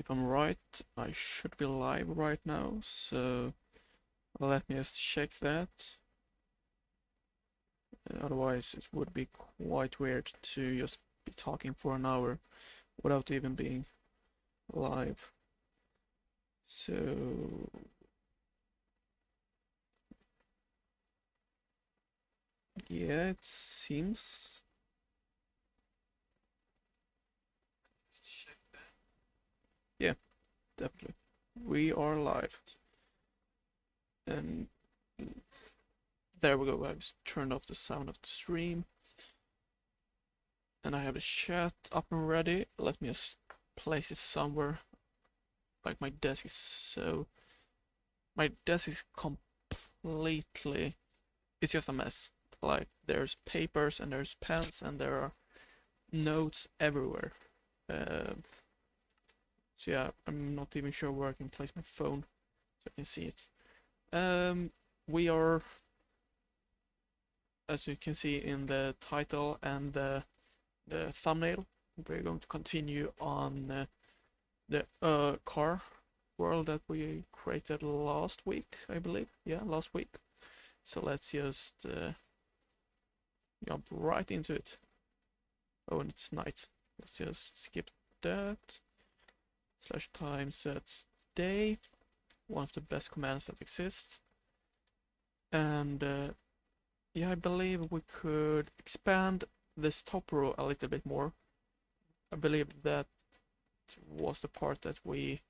If I'm right, I should be live right now, so let me just check that. Otherwise, it would be quite weird to just be talking for an hour without even being live. So, yeah, it seems. Yeah, definitely. We are live. And there we go. I've turned off the sound of the stream. And I have a chat up and ready. Let me just place it somewhere. Like my desk is so... My desk is completely... It's just a mess. Like there's papers and there's pens and there are notes everywhere. So yeah, I'm not even sure where I can place my phone so I can see it. We are, as you can see in the title and the thumbnail, we're going to continue on the car world that we created last week, I believe. Yeah, last week. So let's just jump right into it. Oh, and it's night. Let's just skip that. /time sets day. One of the best commands that exists. And yeah, I believe we could expand this top row a little bit more. I believe that was the part that we,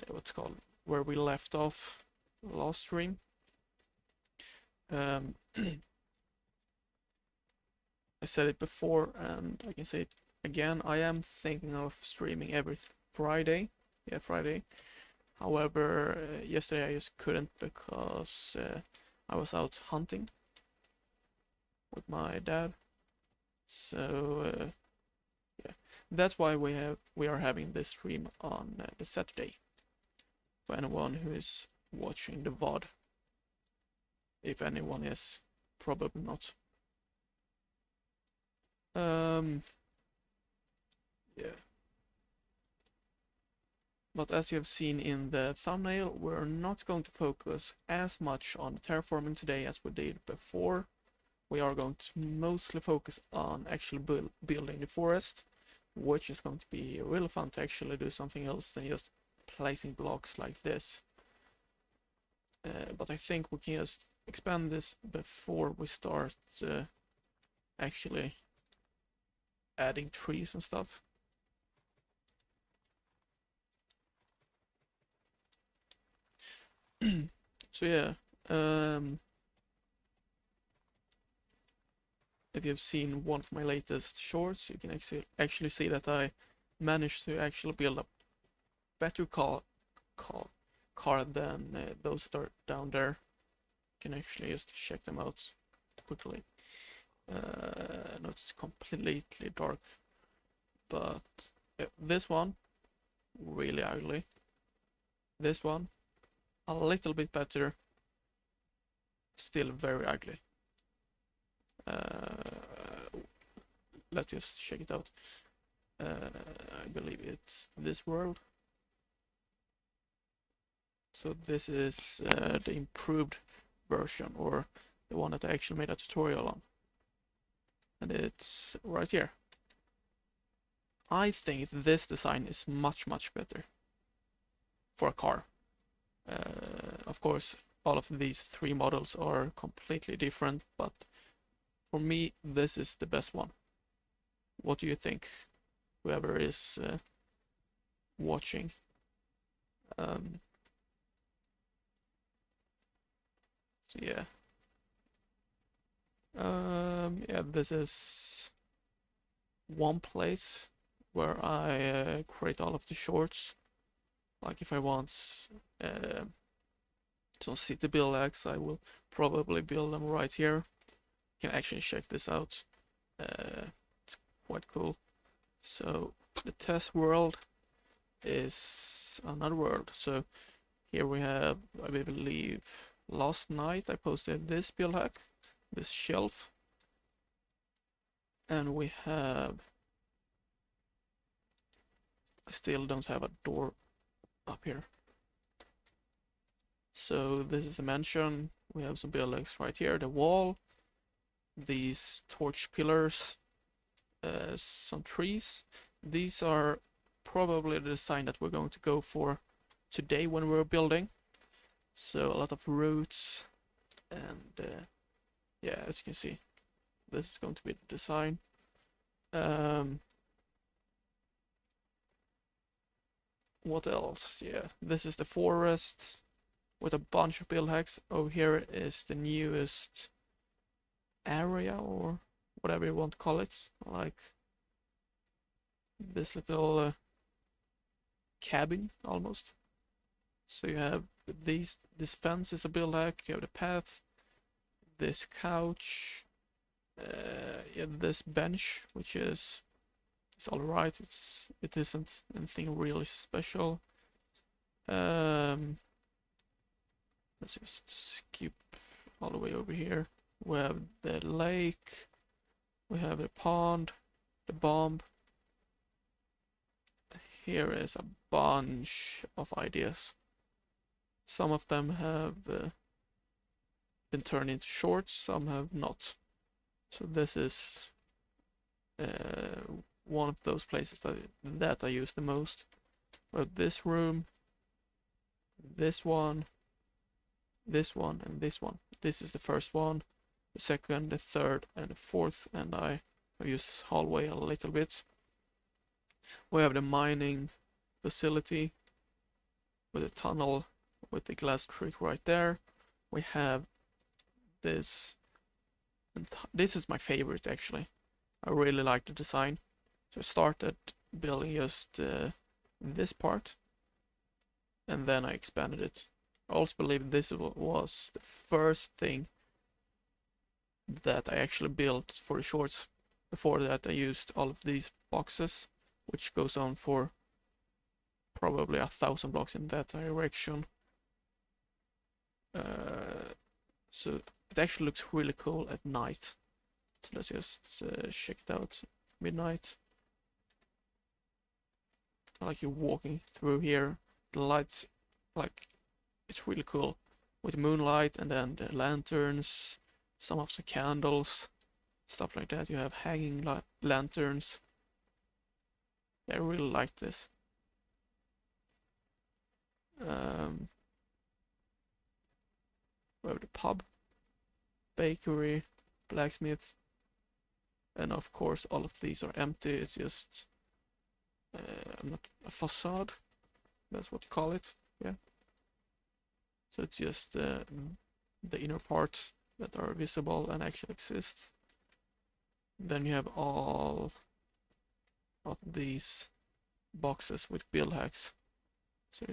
what's called, where we left off last stream. I said it before and I can say it again. I am thinking of streaming every Friday. Yeah, Friday. However, yesterday I just couldn't because I was out hunting with my dad. So yeah, that's why we are having this stream on the Saturday. For anyone who is watching the VOD, if anyone is, probably not. Yeah. But as you have seen in the thumbnail, we're not going to focus as much on terraforming today as we did before. We are going to mostly focus on actually building the forest, which is going to be really fun to actually do something else than just placing blocks like this. But I think we can just expand this before we start actually adding trees and stuff. So yeah, if you've seen one of my latest shorts, you can actually see that I managed to actually build a better car than those that are down there. You can actually just check them out quickly. No, it's completely dark, but this one really ugly. This one a little bit better, still very ugly. Let's just check it out. I believe it's this world. So this is the improved version, or the one that I actually made a tutorial on. And it's right here. I think this design is much better for a car. Of course, all of these three models are completely different, but for me, this is the best one. What do you think, whoever is watching? So yeah. Yeah, this is one place where I create all of the shorts. Like if I want some city buildings, I will probably build them right here. You can actually check this out. It's quite cool. So the test world is another world. So here we have, I believe, last night I posted this build hack, this shelf, and we have I still don't have a door up here. So this is the mansion. We have some buildings right here, the wall, these torch pillars, some trees. These are probably the design that we're going to go for today when we're building. So a lot of roots and yeah, as you can see, this is going to be the design. What else? Yeah, this is the forest with a bunch of build hacks. Over here is the newest area, or whatever you want to call it, like this little cabin almost. So you have this fence is a build hack, you have the path, this couch, yeah, this bench, which is it's all right. It isn't anything really special. Let's just skip all the way over here. We have the lake, we have the pond, the bomb. Here is a bunch of ideas. Some of them have been turned into shorts, some have not. So this is one of those places that I use the most. We have this room, this one, this one, and this one. This is the first one, the second, the third, and the fourth, and I have used this hallway a little bit. We have the mining facility with a tunnel with the glass trick right there. We have this, and this is my favorite actually. I really like the design. So I started building just this part, and then I expanded it. I also believe this was the first thing that I actually built for the shorts. Before that I used all of these boxes, which goes on for probably 1,000 blocks in that direction. So it actually looks really cool at night. So let's just check it out. Midnight. Like you're walking through here. The lights, like, it's really cool. With moonlight and then the lanterns, some of the candles, stuff like that. You have hanging lanterns. I really like this. We have the pub, bakery, blacksmith, and of course all of these are empty. It's just not a facade, that's what you call it. Yeah, so it's just the inner parts that are visible and actually exist. Then you have all of these boxes with build hacks. So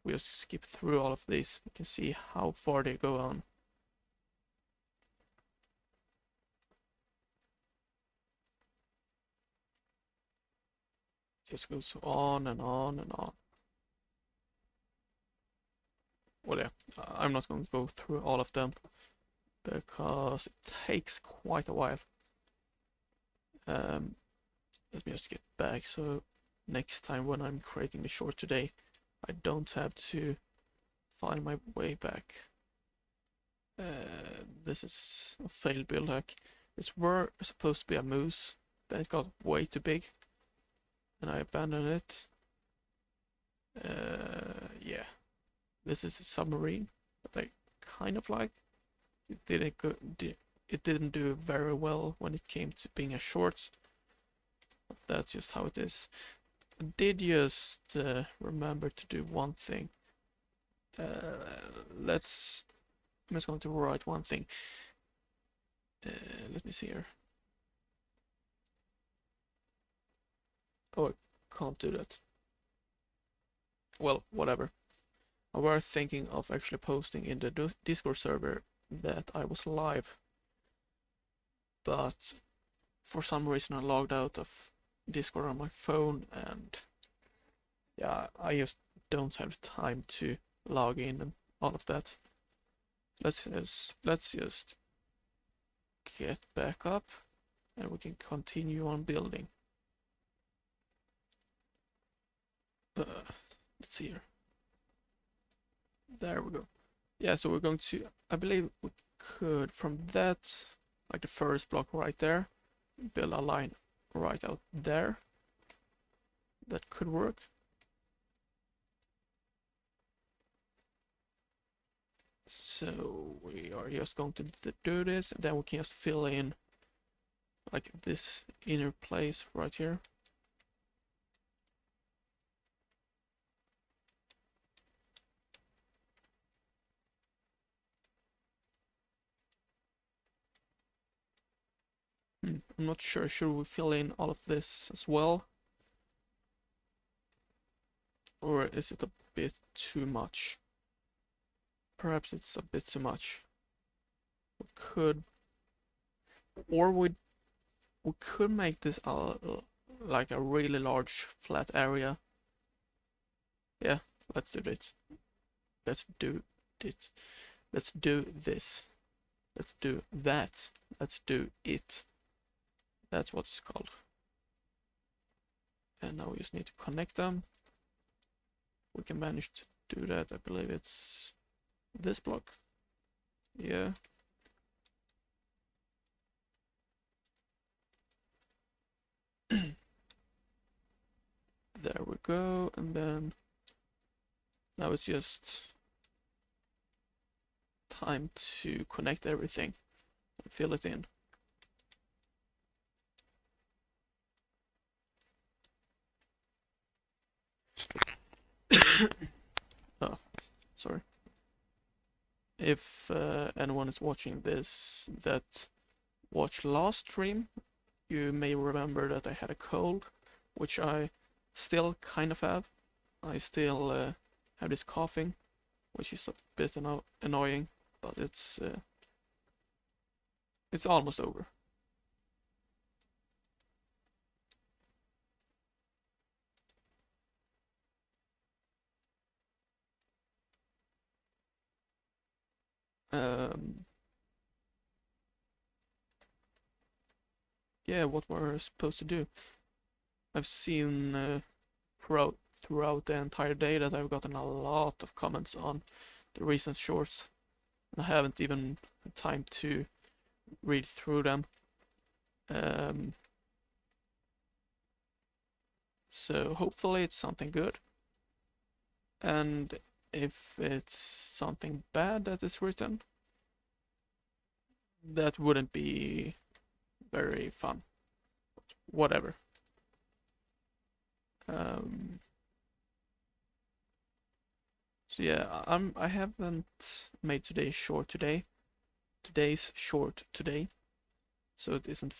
we just skip through all of these. You can see how far they go on. Just goes on and on and on. Well, yeah, I'm not going to go through all of them because it takes quite a while. Let me just get back so next time when I'm creating the short today, I don't have to find my way back. This is a failed build hack. This were supposed to be a moose, then it got way too big, and I abandoned it. Yeah, this is a submarine that I kind of like. It didn't do very well when it came to being a short. But that's just how it is. I did just remember to do one thing. I'm just going to write one thing. Let me see here. Oh, I can't do that. Well, whatever. I was thinking of actually posting in the Discord server that I was live, but for some reason I logged out of Discord on my phone, and yeah, I just don't have time to log in and all of that. Let's just get back up and we can continue on building. see here. There we go. Yeah, so we're going to, I believe we could, from that, like the first block right there, build a line right out there. That could work. So we are just going to do this, and then we can just fill in like this inner place right here. I'm not sure, should we fill in all of this as well? Or is it a bit too much? Perhaps it's a bit too much. We could, or we could make this like a really large flat area. Yeah, let's do it. Let's do it. Let's do this. Let's do that. Let's do it. That's what it's called. And now we just need to connect them. We can manage to do that. I believe it's this block. Yeah. There we go. And then now it's just time to connect everything and fill it in. Oh, sorry. If anyone is watching this that watched last stream, you may remember that I had a cold, which I still kind of have. I still have this coughing, which is a bit annoying, but it's almost over. Yeah, what we're supposed to do. I've seen throughout the entire day that I've gotten a lot of comments on the recent shorts. I haven't even had time to read through them. So hopefully it's something good. And if it's something bad that is written, that wouldn't be very fun. Whatever. So yeah, I haven't made today's short today. So it isn't.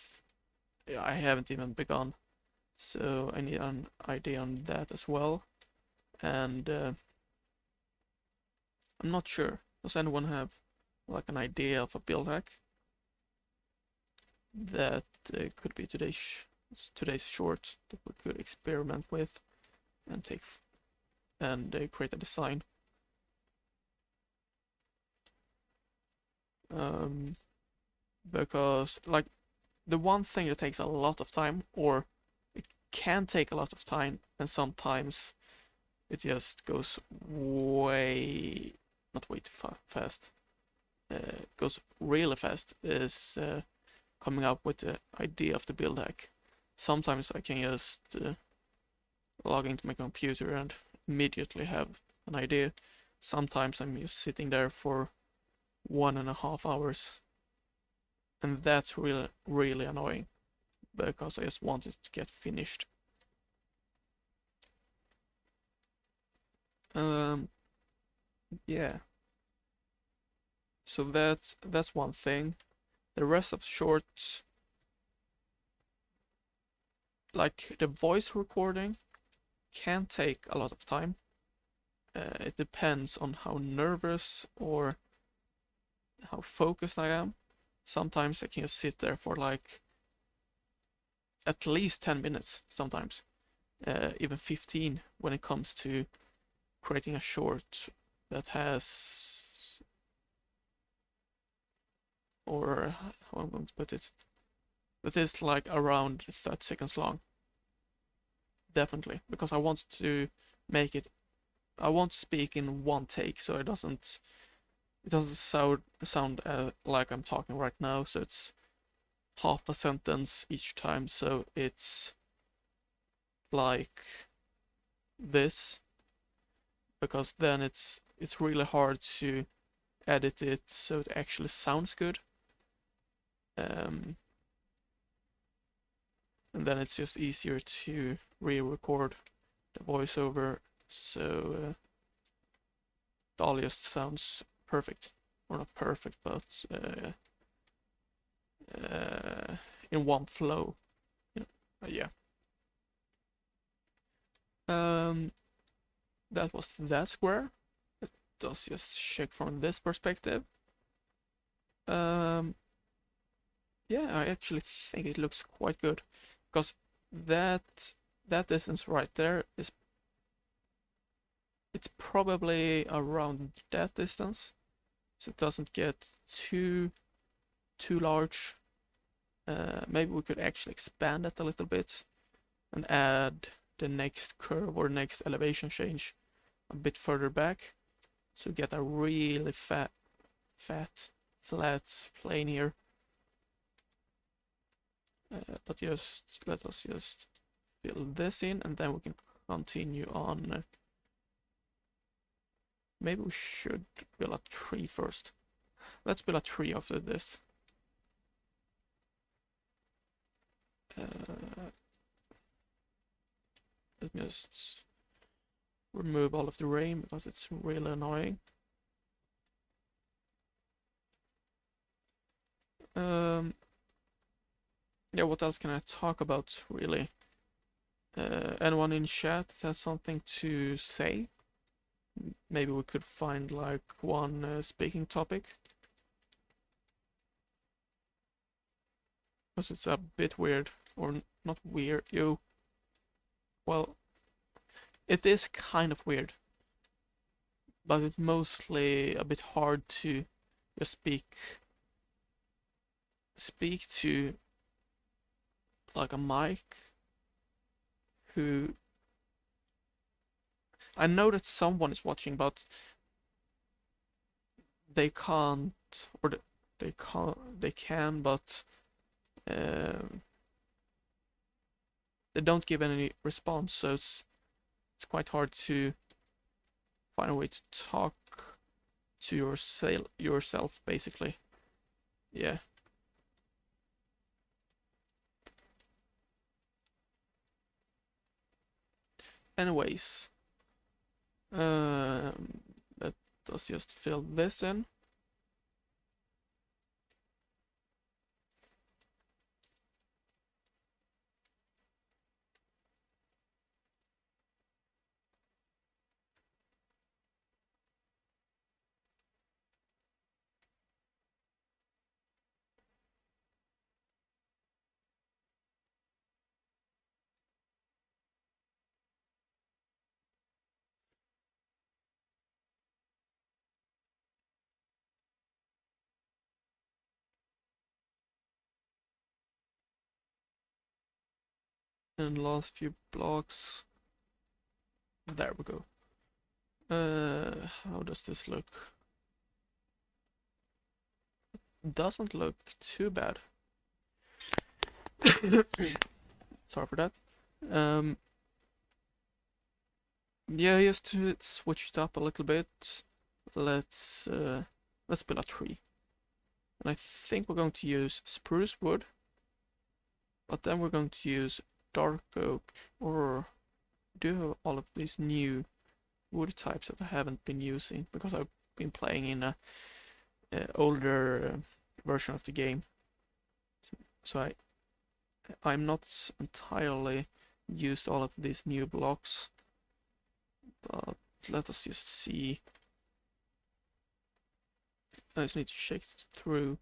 Yeah, I haven't even begun. So I need an idea on that as well. And I'm not sure. Does anyone have like an idea of a build hack that could be today's short that we could experiment with and take and create a design? Because like the one thing that takes a lot of time, or it can take a lot of time, and sometimes it just goes not way too fast, goes really fast, is coming up with the idea of the build hack. Sometimes I can just log into my computer and immediately have an idea. Sometimes I'm just sitting there for 1.5 hours, and that's really annoying because I just want it to get finished. Yeah. So that's one thing. The rest of shorts, like the voice recording, can take a lot of time. It depends on how nervous or how focused I am. Sometimes I can just sit there for like at least 10 minutes, sometimes even 15 when it comes to creating a short that has, or how I'm going to put it, that is like around 30 seconds long. Definitely, because I want to make it I won't speak in one take, so it doesn't sound like I'm talking right now. So it's half a sentence each time. So it's like this, because then it's really hard to edit it so it actually sounds good. And then it's just easier to re-record the voiceover, so it all just sounds perfect, or not perfect, but in one flow. Yeah. That was that square. Let's just check from this perspective. Yeah, I actually think it looks quite good, because that distance right there is, it's probably around that distance, so it doesn't get too large. Maybe we could actually expand it a little bit and add the next curve or next elevation change a bit further back, so get a really flat plane here. But just let us just fill this in, and then we can continue on. Maybe we should build a tree first. Let's build a tree after this. Let me just remove all of the rain because it's really annoying. Yeah, what else can I talk about, really? Anyone in chat has something to say? Maybe we could find like one speaking topic. Because it's a bit weird, or not weird, well, it is kind of weird, but it's mostly a bit hard to just speak to like a mic who, I know that someone is watching, but they can't, or they can, but they don't give any response, so it's quite hard to find a way to talk to yourself, basically. Yeah. Anyways, let us just fill this in. And last few blocks. There we go. How does this look? Doesn't look too bad. Sorry for that. Yeah, just to switch it up a little bit, let's build a tree. And I think we're going to use spruce wood, but then we're going to use dark oak, or do all of these new wood types that I haven't been using because I've been playing in a older version of the game. So I'm not entirely used all of these new blocks, but let us just see. I just need to check through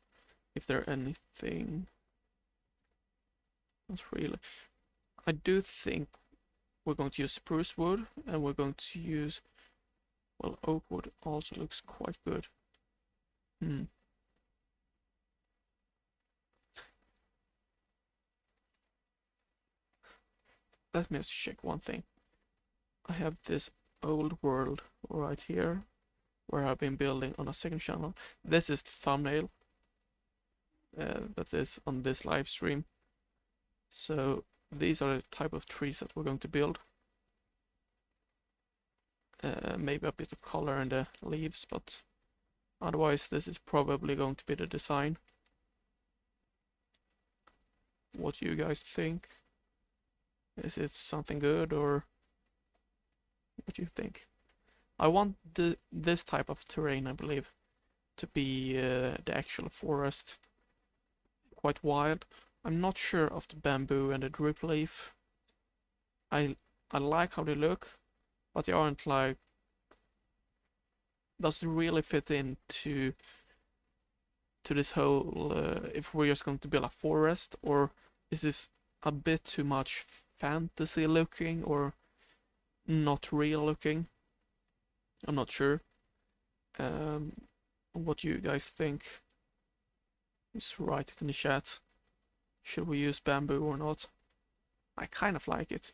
if there anything. Not really. I do think we're going to use spruce wood, and we're going to use, well, oak wood also looks quite good. Let me just check one thing. I have this old world right here, where I've been building on a second channel. This is the thumbnail that is on this live stream. So these are the type of trees that we're going to build. Maybe a bit of color in the leaves, but otherwise this is probably going to be the design. What do you guys think? Is it something good, or what do you think? I want this type of terrain, I believe, to be the actual forest. Quite wild. I'm not sure of the bamboo and the drip leaf. I like how they look, but they aren't like... Does it really fit into this whole... if we're just going to build a forest, or is this a bit too much fantasy looking, or not real looking? I'm not sure. What do you guys think? Just write it in the chat. Should we use bamboo or not? I kind of like it.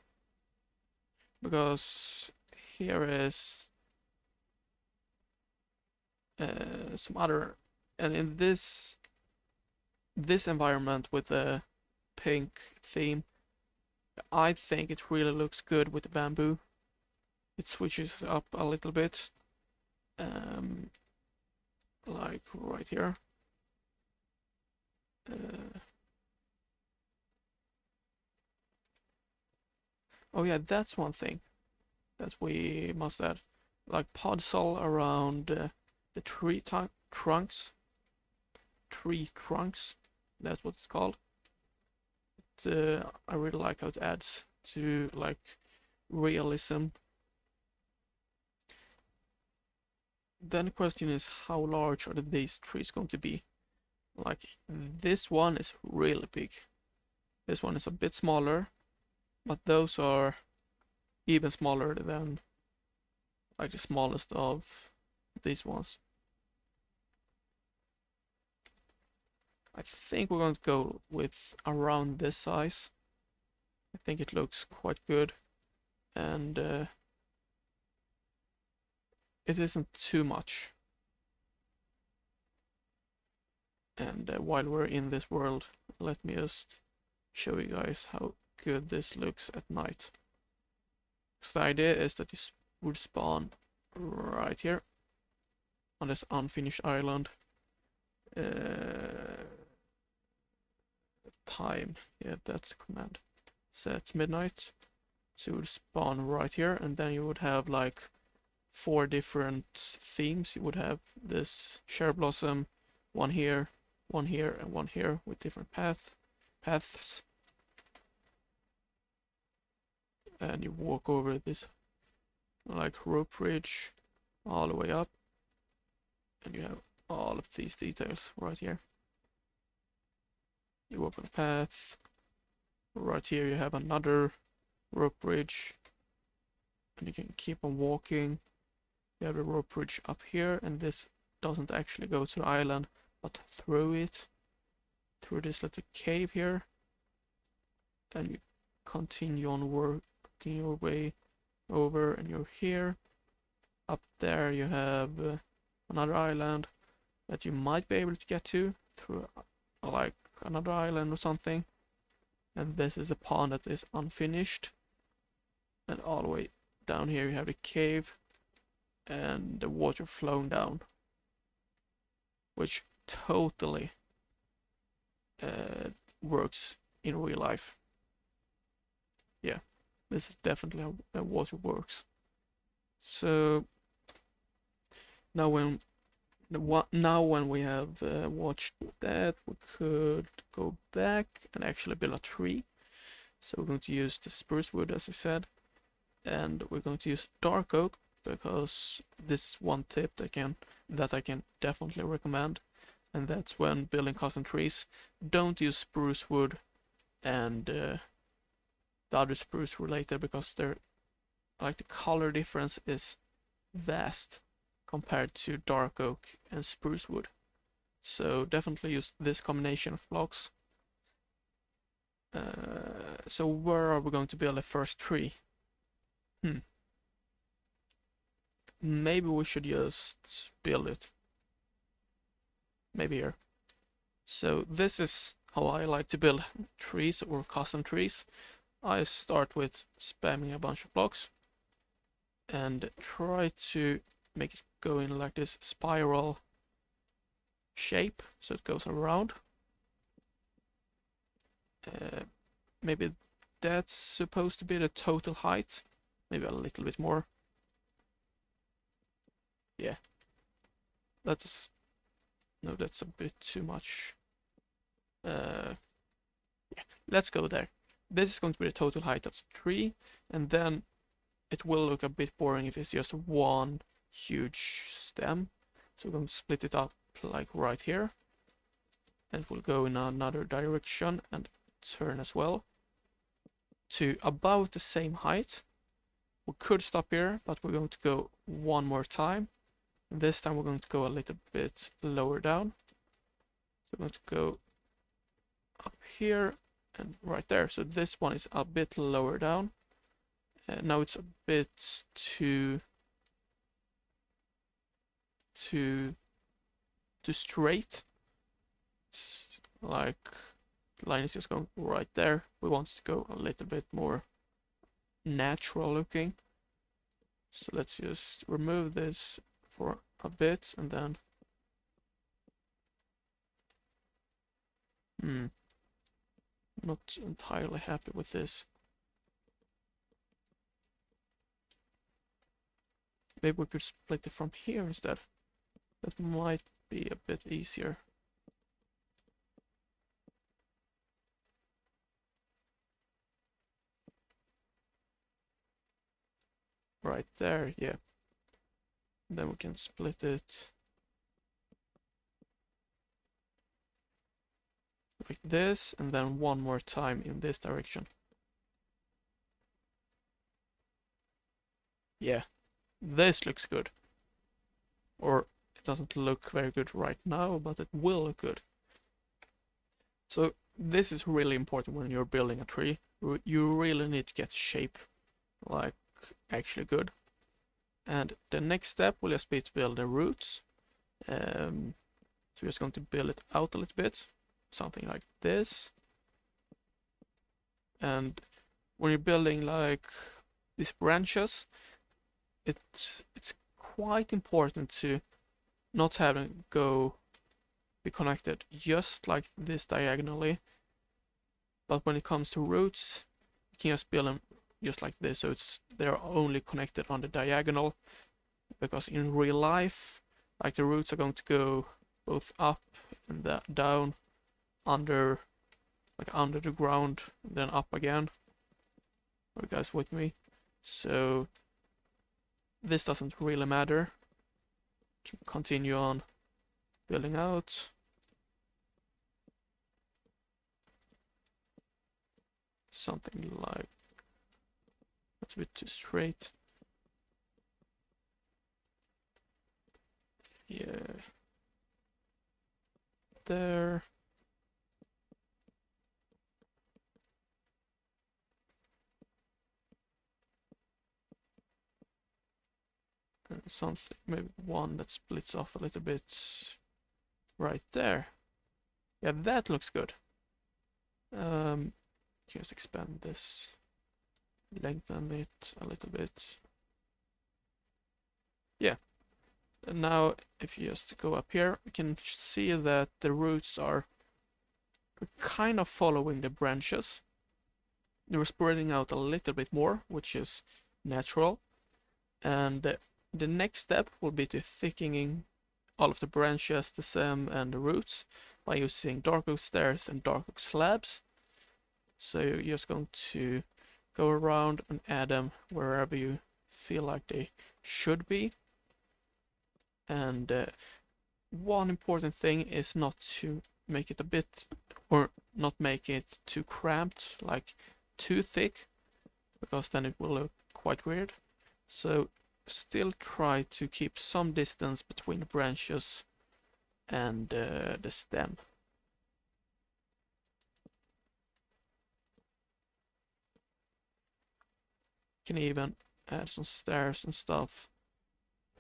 Because here is some other... And in this environment with the pink theme, I think it really looks good with the bamboo. It switches up a little bit. Like right here. Oh yeah, that's one thing that we must add. Like podzol around the tree trunks. Tree trunks, that's what it's called. I really like how it adds to like realism. Then the question is, how large are these trees going to be? Like this one is really big. This one is a bit smaller, but those are even smaller than like the smallest of these ones. I think we're going to go with around this size. I think it looks quite good, and it isn't too much. And while we're in this world, let me just show you guys how good this looks at night. So the idea is that this would spawn right here on this unfinished island. Time, yeah, that's the command. Set midnight, so you would spawn right here, and then you would have like 4 different themes. You would have this cherry blossom, one here, and one here with different paths. And you walk over this like rope bridge all the way up, and you have all of these details right here. You walk on the path. Right here you have another rope bridge, and you can keep on walking. You have a rope bridge up here, and this doesn't actually go to the island, but through it, through this little cave here, and you continue on working your way over, and you're here. Up there you have another island that you might be able to get to through like another island or something. And this is a pond that is unfinished, and all the way down here you have the cave and the water flowing down, which totally works in real life. Yeah, this is definitely how water works. So now when we have watched that, we could go back and actually build a tree. So we're going to use the spruce wood, as I said, and we're going to use dark oak, because this is one tip that I can definitely recommend, and that's when building custom trees, don't use spruce wood and the other spruce related, because they're like the color difference is vast compared to dark oak and spruce wood. So definitely use this combination of blocks. So where are we going to build the first tree? maybe we should just build it. Maybe here. So this is how I like to build trees or custom trees. I start with spamming a bunch of blocks and try to make it go in like this spiral shape so it goes around. Maybe that's supposed to be the total height, maybe a little bit more. Yeah, that's no, that's a bit too much. Yeah, let's go there. This is going to be the total height of the tree, and then it will look a bit boring if it's just one huge stem. So we're going to split it up like right here, and it will go in another direction and turn as well to about the same height. We could stop here, but we're going to go one more time. And this time we're going to go a little bit lower down. So we're going to go up here and right there. So this one is a bit lower down. And now it's a bit too straight. It's like the line is just going right there. We want it to go a little bit more natural looking. So let's just remove this for a bit and then not entirely happy with this. Maybe we could split it from here instead. That might be a bit easier. Right there, yeah. Then we can split it like this, and then one more time in this direction. Yeah, this looks good. Or it doesn't look very good right now, but it will look good. So this is really important when you're building a tree. You really need to get shape like actually good. And the next step will just be to build the roots. So we're just going to build it out a little bit, something like this. And when you're building like these branches, it's quite important to not have them be connected just like this diagonally. But when it comes to roots, you can just build them just like this, so they're only connected on the diagonal, because in real life, like the roots are going to go both up and down, under the ground, and then up again. Are you guys with me? So this doesn't really matter. Continue on building out. Something like that's a bit too straight. Yeah. There. And something, maybe one that splits off a little bit right there. Yeah, that looks good. Just expand this, lengthen it a little bit. Yeah. And now if you just go up here, you can see that the roots are kind of following the branches. They're spreading out a little bit more, which is natural. And the next step will be to thickening all of the branches, the stem and the roots by using dark oak stairs and dark oak slabs. So you're just going to go around and add them wherever you feel like they should be. And one important thing is not to make it not make it too cramped, like too thick, because then it will look quite weird. So still try to keep some distance between the branches and the stem. You can even add some stairs and stuff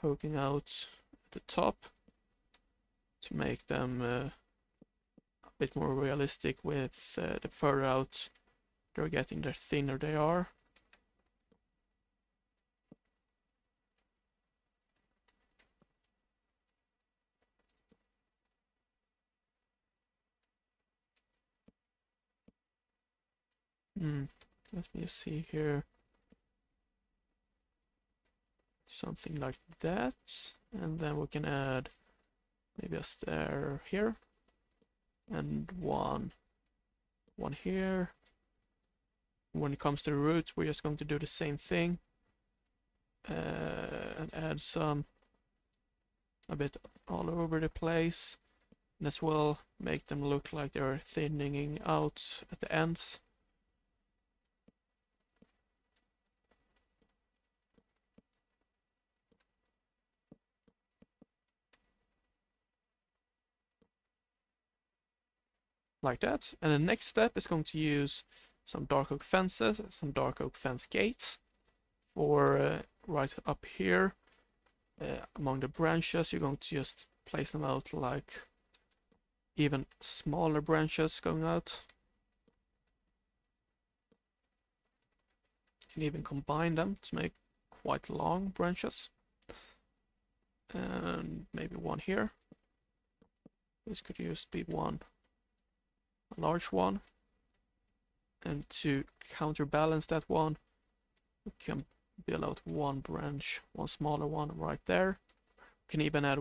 poking out at the top to make them a bit more realistic with the further out they're getting, the thinner they are. Let me see here. Something like that. And then we can add maybe a stair here. And one here. When it comes to the roots, we're just going to do the same thing. And add some a bit all over the place. And as well make them look like they're thinning out at the ends. Like that. And the next step is going to use some dark oak fences and some dark oak fence gates for right up here among the branches. You're going to just place them out like even smaller branches going out. You can even combine them to make quite long branches. And maybe one here. This could just be one, a large one. And to counterbalance that one, we can build out one branch, one smaller one right there. We can even add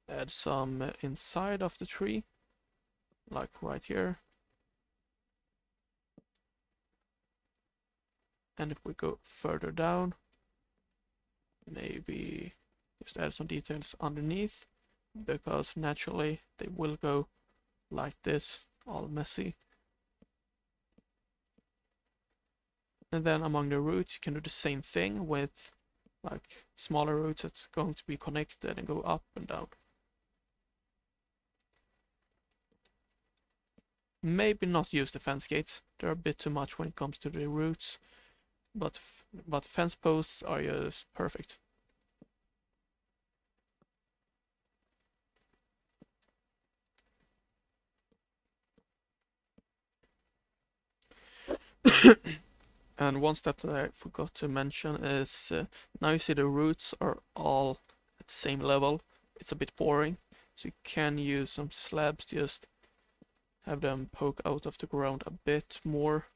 add some inside of the tree, like right here. And if we go further down, maybe just add some details underneath, because naturally they will go like this, all messy. And then among the roots, you can do the same thing with like smaller roots that's going to be connected and go up and down. Maybe not use the fence gates, they're a bit too much when it comes to the roots, but fence posts are just perfect. And one step that I forgot to mention is now you see the roots are all at the same level. It's a bit boring, so you can use some slabs, just have them poke out of the ground a bit more,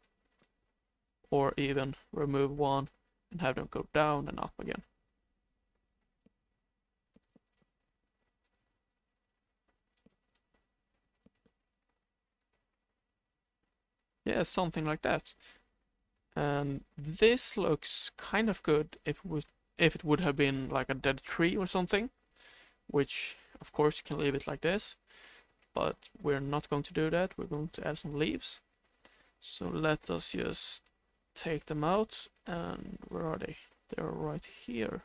or even remove one and have them go down and up again. Yeah, something like that. And this looks kind of good if it would have been like a dead tree or something, which of course you can leave it like this, but we're not going to do that. We're going to add some leaves. So let us just take them out, and where are they? They're right here.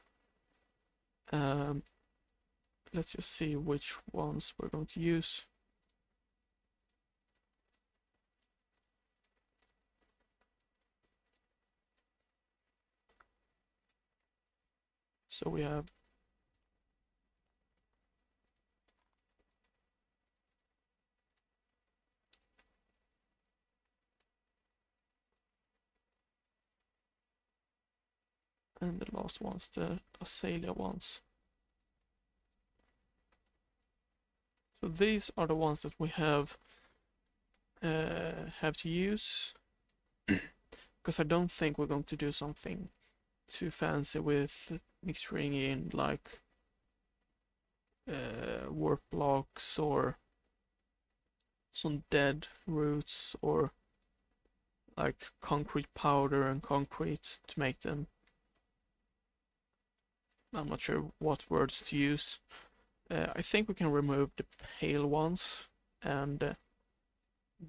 Let's just see which ones we're going to use. So we have and the last ones, the azalea ones. So these are the ones that we have to use, because I don't think we're going to do something too fancy with mixing in like warp blocks or some dead roots or like concrete powder and concrete to make them. I'm not sure what words to use. I think we can remove the pale ones, and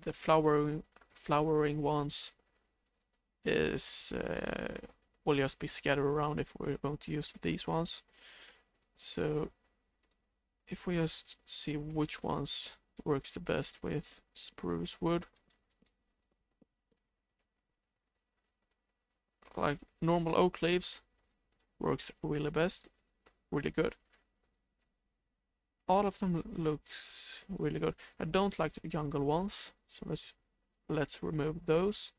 the flowering ones will just be scattered around if we're going to use these ones. So if we just see which ones works the best with spruce wood, like normal oak leaves, works really good. All of them looks really good. I don't like the jungle ones, so let's remove those.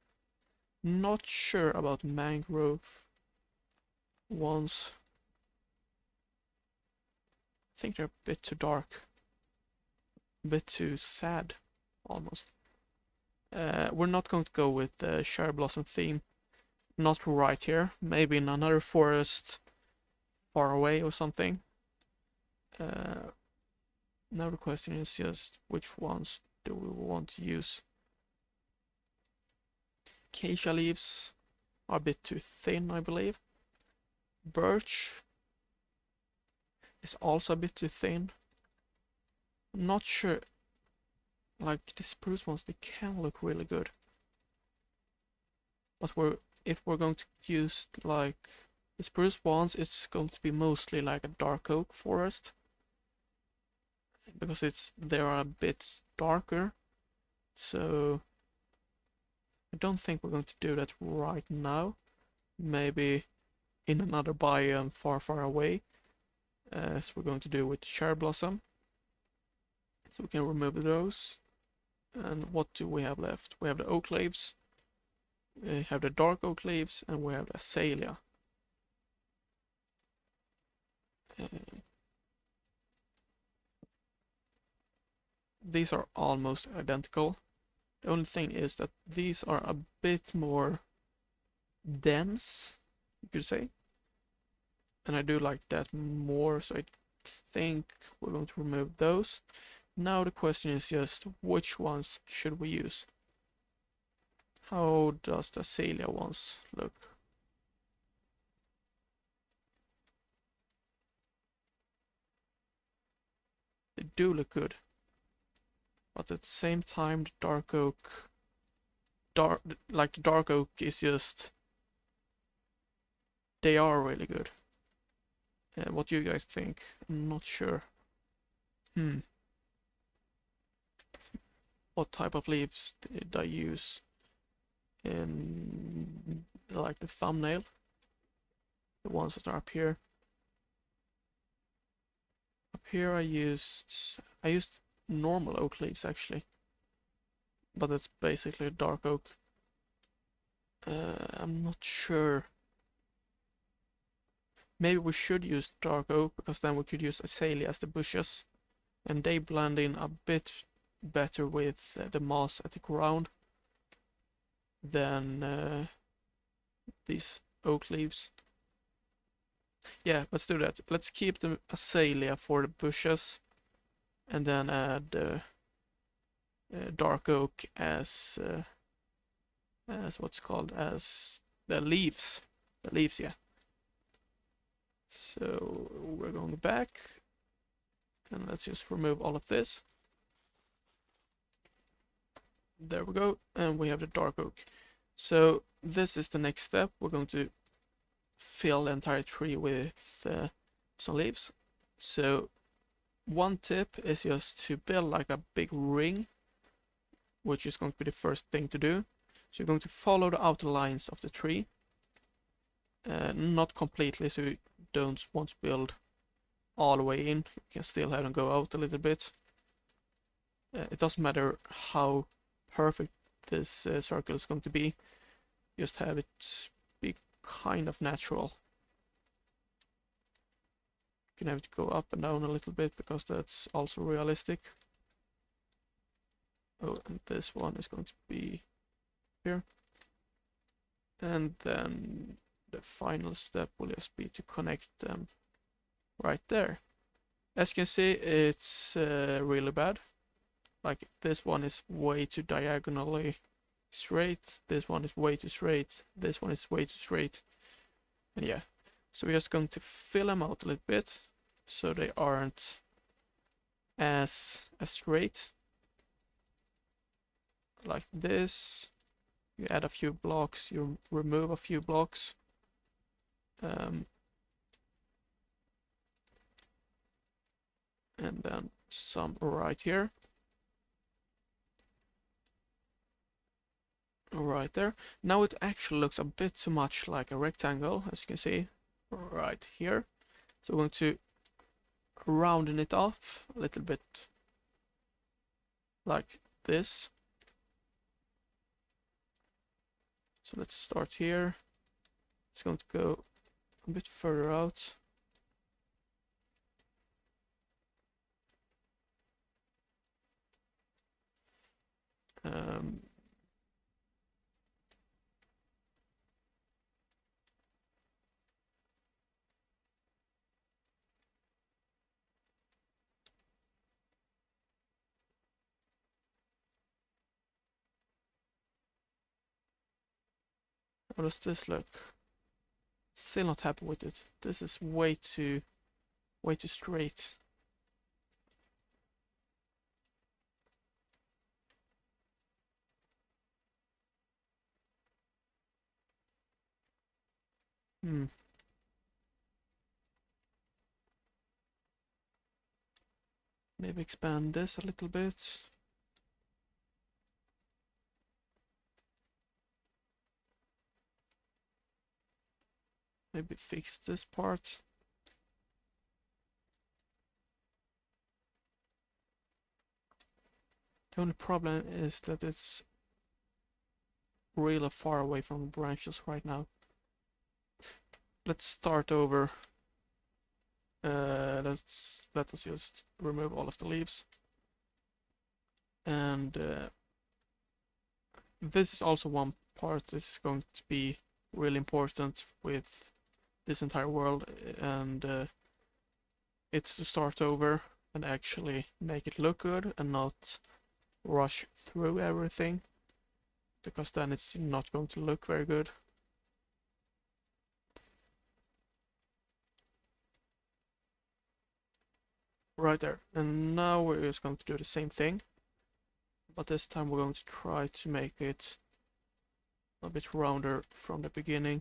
Not sure about mangrove ones. I think they're a bit too dark. A bit too sad, almost. We're not going to go with the cherry blossom theme. Not right here. Maybe in another forest far away or something. Now the question is just which ones do we want to use? Acacia leaves are a bit too thin, I believe. Birch is also a bit too thin. I'm not sure. Like the spruce ones, they can look really good. But if we're going to use like the spruce ones, it's going to be mostly like a dark oak forest. Because they are a bit darker. So I don't think we're going to do that right now. Maybe in another biome far away, as we're going to do with cherry blossom. So we can remove those. And what do we have left? We have the oak leaves, we have the dark oak leaves, and we have the azalea. These are almost identical. The only thing is that these are a bit more dense, you could say. And I do like that more, so I think we're going to remove those. Now the question is just which ones should we use? How does the azalea ones look? They do look good. But at the same time, the dark oak, like the dark oak is just, they are really good. What do you guys think? I'm not sure. What type of leaves did I use in like the thumbnail? The ones that are up here. Up here I used normal oak leaves actually, but it's basically dark oak. I'm not sure. Maybe we should use dark oak because then we could use azalea as the bushes, and they blend in a bit better with the moss at the ground than these oak leaves. Yeah, let's do that. Let's keep the azalea for the bushes, and then add dark oak as what's called as the leaves. The leaves, yeah. So we're going back, and let's just remove all of this. There we go, and we have the dark oak. So this is the next step. We're going to fill the entire tree with some leaves. So one tip is just to build like a big ring, which is going to be the first thing to do. So you're going to follow the outer lines of the tree. Not completely, so you don't want to build all the way in. You can still have them go out a little bit. It doesn't matter how perfect this circle is going to be. Just have it be kind of natural. You can have it go up and down a little bit because that's also realistic. Oh, and this one is going to be here. And then the final step will just be to connect them right there. As you can see, it's really bad. Like this one is way too diagonally straight, this one is way too straight, this one is way too straight. And yeah, so we're just going to fill them out a little bit so they aren't as straight. Like this. You add a few blocks, you remove a few blocks. And then some right here. Right there. Now it actually looks a bit too much like a rectangle, as you can see right here. So we're going to rounding it off a little bit like this. So let's start here. It's going to go a bit further out. Um, how does this look? Still not happy with it. This is way too straight. Hmm. Maybe expand this a little bit. Maybe fix this part. The only problem is that it's really far away from the branches right now. Let's start over. Let us just remove all of the leaves. And this is also one part that is going to be really important with this entire world, and it's to start over and actually make it look good and not rush through everything, because then it's not going to look very good. Right there. And now we're just going to do the same thing, but this time we're going to try to make it a bit rounder from the beginning.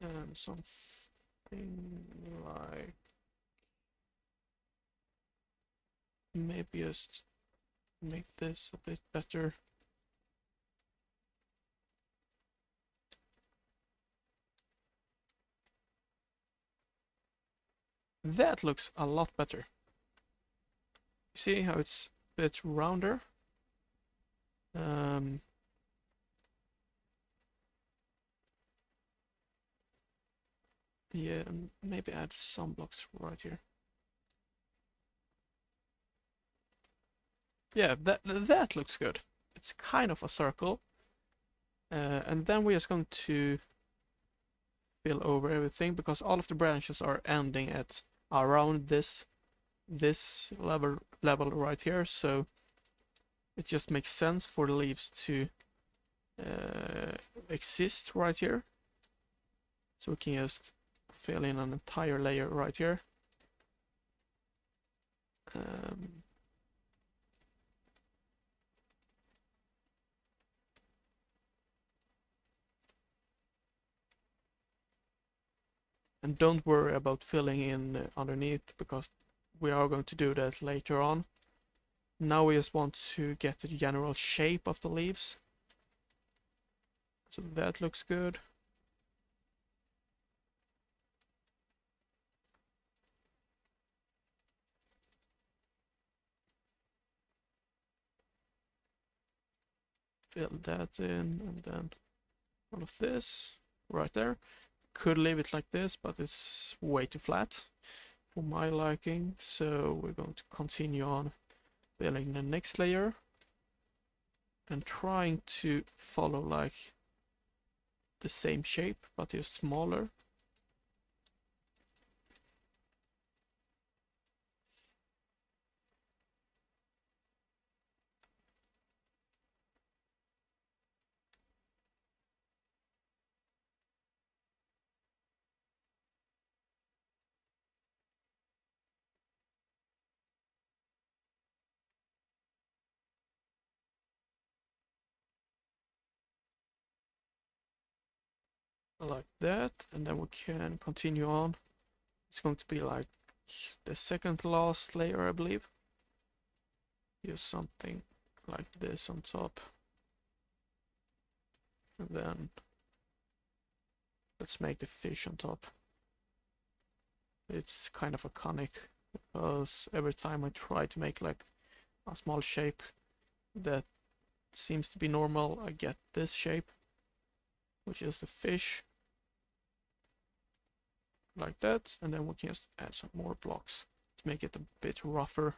And something like maybe just make this a bit better. That looks a lot better. You see how it's a bit rounder? Um, yeah, and maybe add some blocks right here. Yeah, that looks good. It's kind of a circle. And then we're just going to fill over everything, because all of the branches are ending at around this level right here, so it just makes sense for the leaves to exist right here. So we can just fill in an entire layer right here. And don't worry about filling in underneath, because we are going to do that later on. Now we just want to get the general shape of the leaves. So that looks good. Fill that in, and then all of this right there. Could leave it like this, but it's way too flat for my liking. So we're going to continue on building the next layer and trying to follow like the same shape, but just smaller. Like that, and then we can continue on It's going to be like the second last layer, I believe. Use something like this on top. And then let's make the fish on top. It's kind of iconic because every time I try to make like a small shape that seems to be normal, I get this shape, which is the fish. Like that, and then we can just add some more blocks to make it a bit rougher.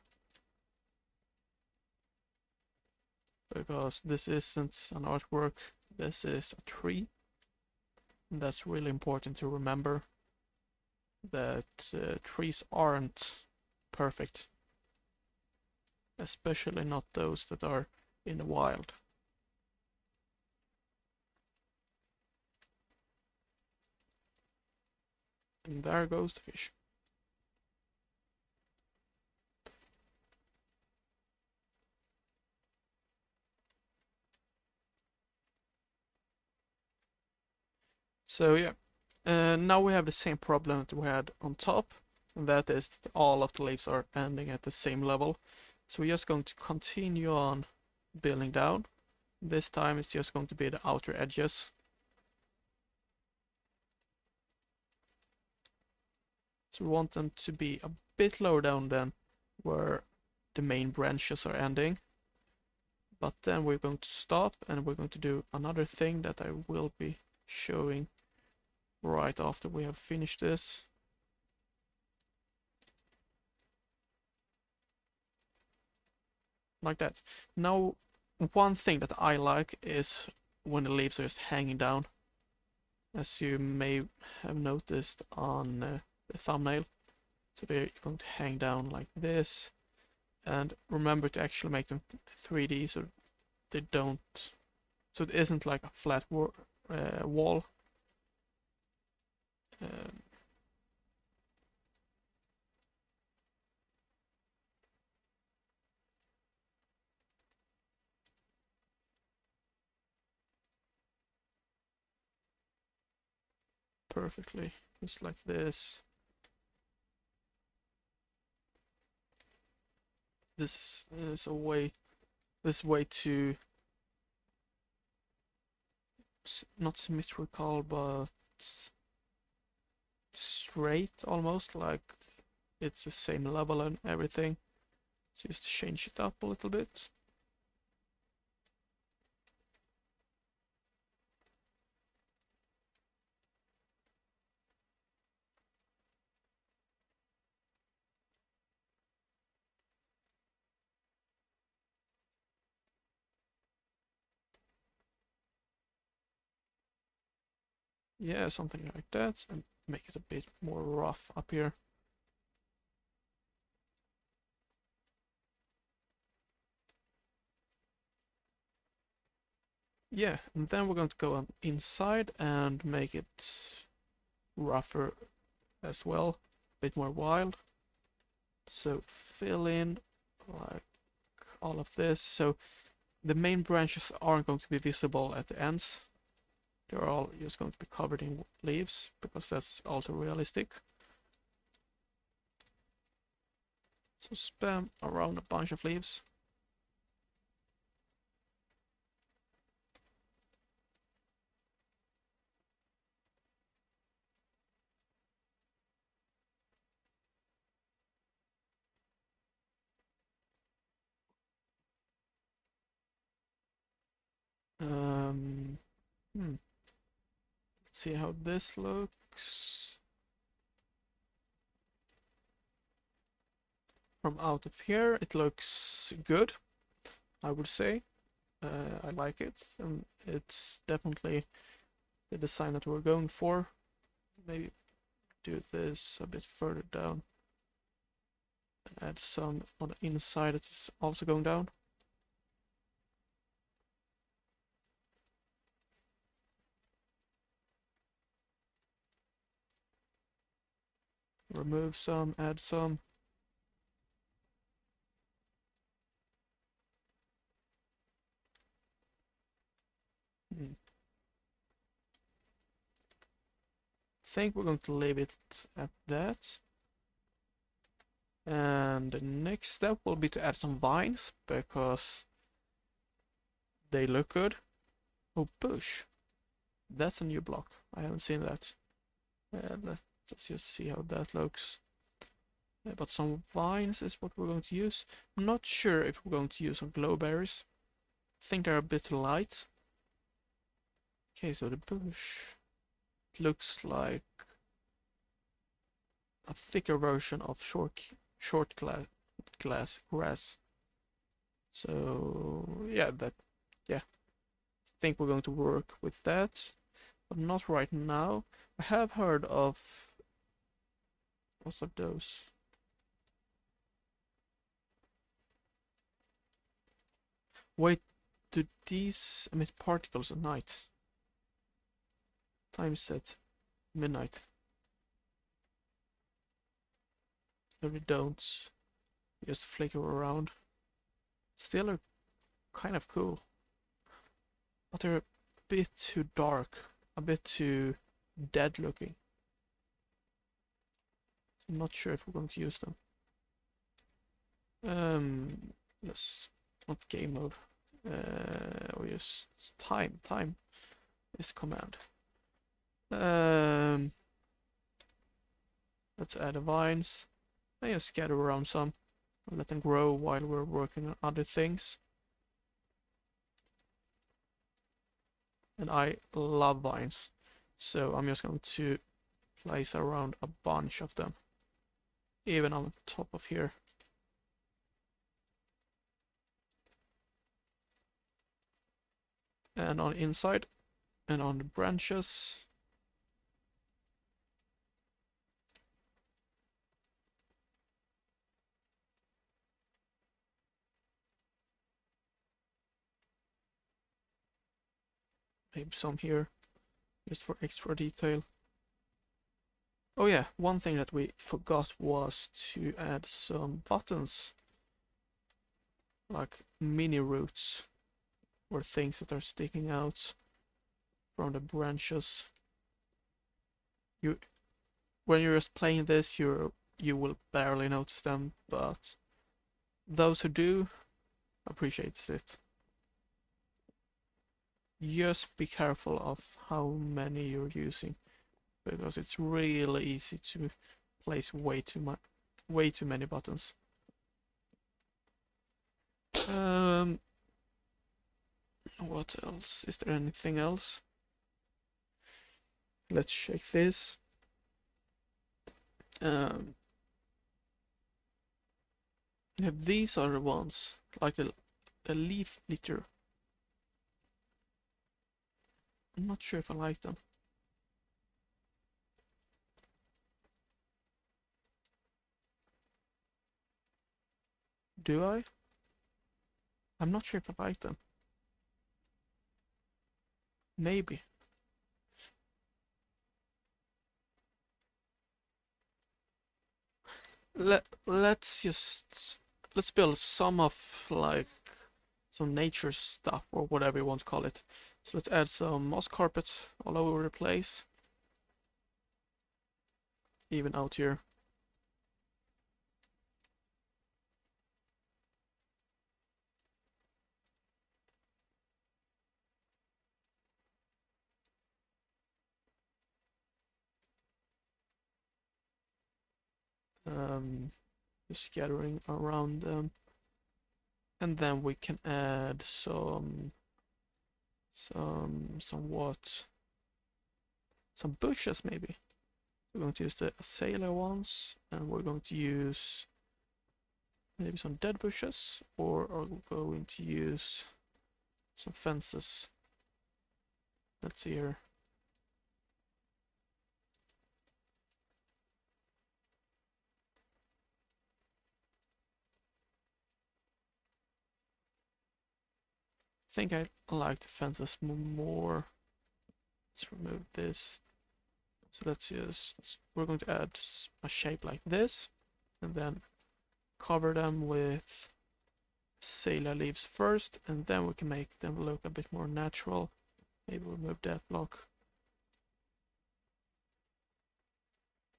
Because this isn't an artwork, this is a tree. And that's really important to remember, that trees aren't perfect. Especially not those that are in the wild. And there goes the fish. So yeah, now we have the same problem that we had on top, and that is that all of the leaves are ending at the same level. So we're just going to continue on building down. This time it's just going to be the outer edges. So we want them to be a bit lower down than where the main branches are ending. But then we're going to stop and we're going to do another thing that I will be showing right after we have finished this. Like that. Now, one thing that I like is when the leaves are just hanging down. As you may have noticed on the thumbnail. So they're going to hang down like this. And remember to actually make them 3D so they don't... So it isn't like a flat wall. Um, perfectly, just like this. This is a way, this way to not symmetrical, but straight almost, like it's the same level and everything. So just change it up a little bit. Yeah, something like that, and make it a bit more rough up here. Yeah, and then we're going to go on inside and make it rougher as well, a bit more wild. So fill in like all of this. So the main branches aren't going to be visible at the ends. They're all just going to be covered in leaves because that's also realistic. So spam around a bunch of leaves. Um, Let's see how this looks. From out of here, it looks good, I would say. I like it, and it's definitely the design that we're going for. Maybe do this a bit further down. And add some on the inside that is also going down. Remove some, add some. think we're going to leave it at that. And the next step will be to add some vines because they look good. Oh, bush. That's a new block. I haven't seen that. Let's just see how that looks. But some vines is what we're going to use. I'm not sure if we're going to use some glowberries. I think they're a bit light. Okay, so the bush looks like a thicker version of short grass. So yeah, I think we're going to work with that, but not right now. I have heard of what's of those? Wait, do these emit particles at night? Time set midnight. No, they don't. Just flicker around. Still are kind of cool, but they're a bit too dark, a bit too dead looking. I'm not sure if we're going to use them. Let's not game mode. We use time. Time is command. Let's add the vines. I just scatter around some and let them grow while we're working on other things. And I love vines, so I'm just going to place around a bunch of them, even on top of here. And on the inside and on the branches. Maybe some here, just for extra detail. Oh yeah, one thing that we forgot was to add some buttons, like mini roots, or things that are sticking out from the branches. When you're just playing this, you will barely notice them, but those who do appreciate it. Just be careful of how many you're using, because it's really easy to place way too many buttons. What else? Is there anything else? Let's check this. Yeah, these are the ones, like the leaf litter. I'm not sure if I like them. Do I? I'm not sure if I like them. Maybe. Let's build some of like some nature stuff or whatever you want to call it. So let's add some moss carpet all over the place. Even out here. Just scattering around them. And then we can add some bushes maybe. We're going to use the azalea ones, and we're going to use maybe some dead bushes, or are we going to use some fences? Let's see here. I think I like the fences more. Let's remove this. So we're going to add a shape like this, and then cover them with azalea leaves first, and then we can make them look a bit more natural. Maybe remove that block.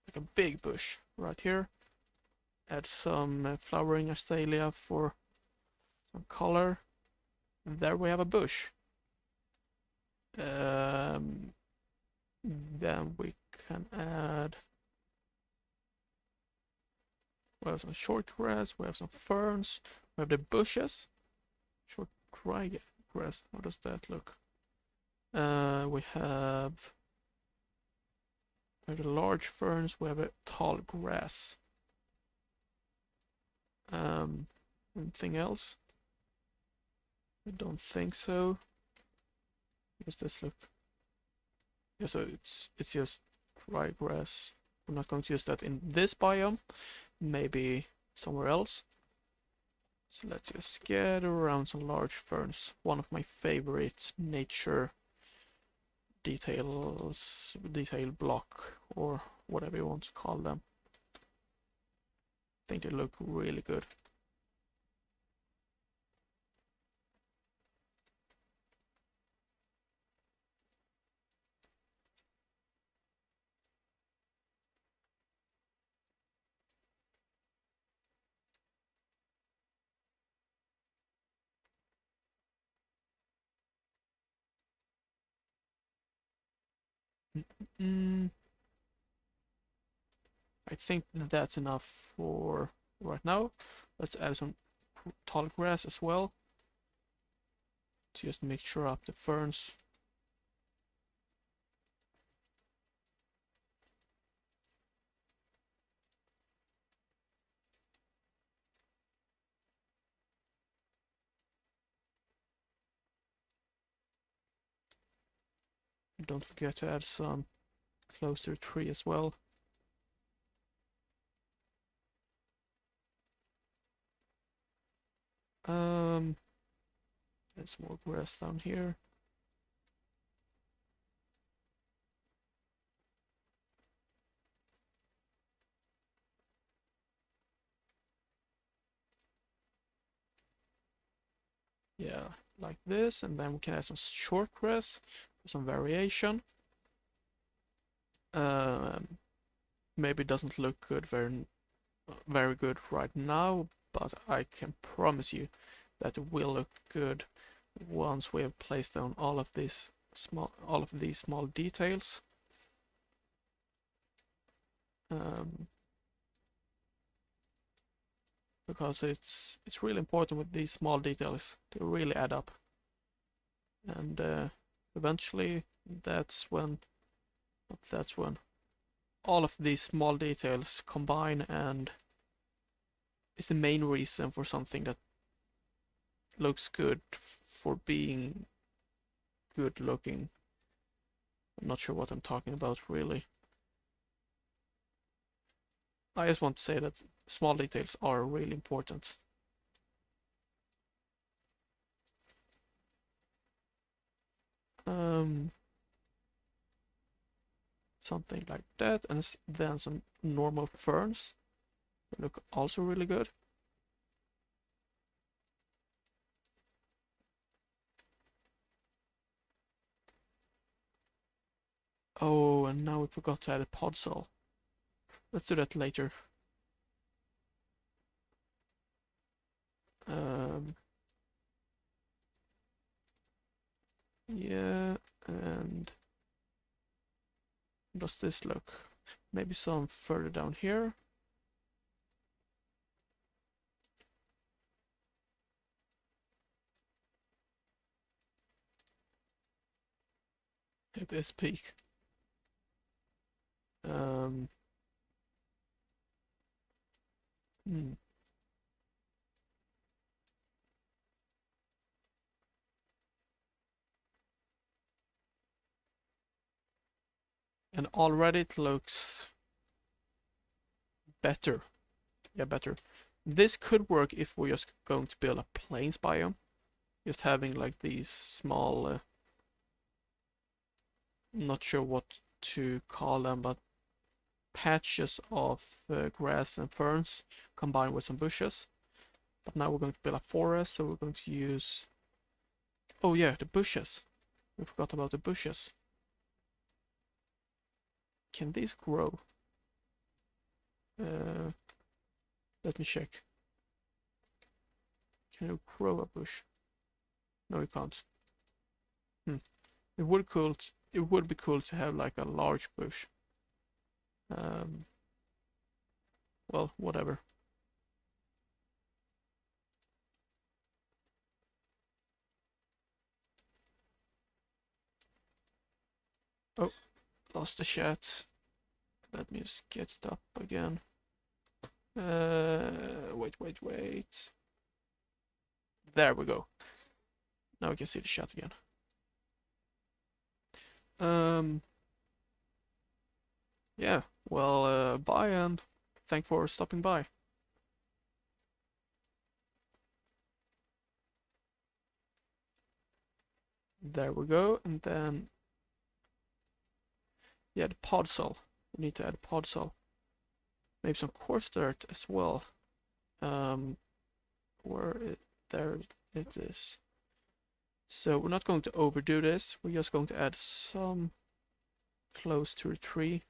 like a big bush right here. Add some flowering azalea for some color. And there we have a bush. Then we can add, we have some short grass, we have some ferns, we have the bushes. Short grass, how does that look? We have the large ferns, we have a tall grass. Anything else? I don't think so. How does this look? Yeah, so it's just dry grass. I'm not going to use that in this biome, maybe somewhere else. So let's just scatter around some large ferns. One of my favorite nature detail block, or whatever you want to call them. I think they look really good. I think that's enough for right now. Let's add some tall grass as well, to just make sure up the ferns. Don't forget to add some close to the tree as well. There's more grass down here. Yeah, like this, and then we can add some short grass for some variation. Maybe it doesn't look good, very good right now, but I can promise you that it will look good once we have placed down all of these small details. Because it's really important with these small details to really add up, and eventually that's when all of these small details combine and is the main reason for something that looks good for being good looking. I'm not sure what I'm talking about really. I just want to say that small details are really important. Something like that, and then some normal ferns look also really good. Oh, and now we forgot to add a podzol. Let's do that later. Yeah, and how does this look? Maybe some further down here. At this peak. Hmm. And already it looks better. Yeah, better. This could work if we're just going to build a plains biome. Just having like these small, not sure what to call them, but patches of grass and ferns combined with some bushes. But now we're going to build a forest, so we're going to use... Oh yeah, the bushes. We forgot about the bushes. Can these grow? Let me check. Can you grow a bush? No, you can't. It would be cool to have like a large bush. Well, whatever. Oh, lost the chat. Let me just get it up again. Wait. There we go. Now we can see the chat again. Yeah, well, bye and thanks for stopping by. There we go, and then yeah, the podzol. We need to add podzol. Maybe some coarse dirt as well. There it is. So we're not going to overdo this. We're just going to add some close to the tree,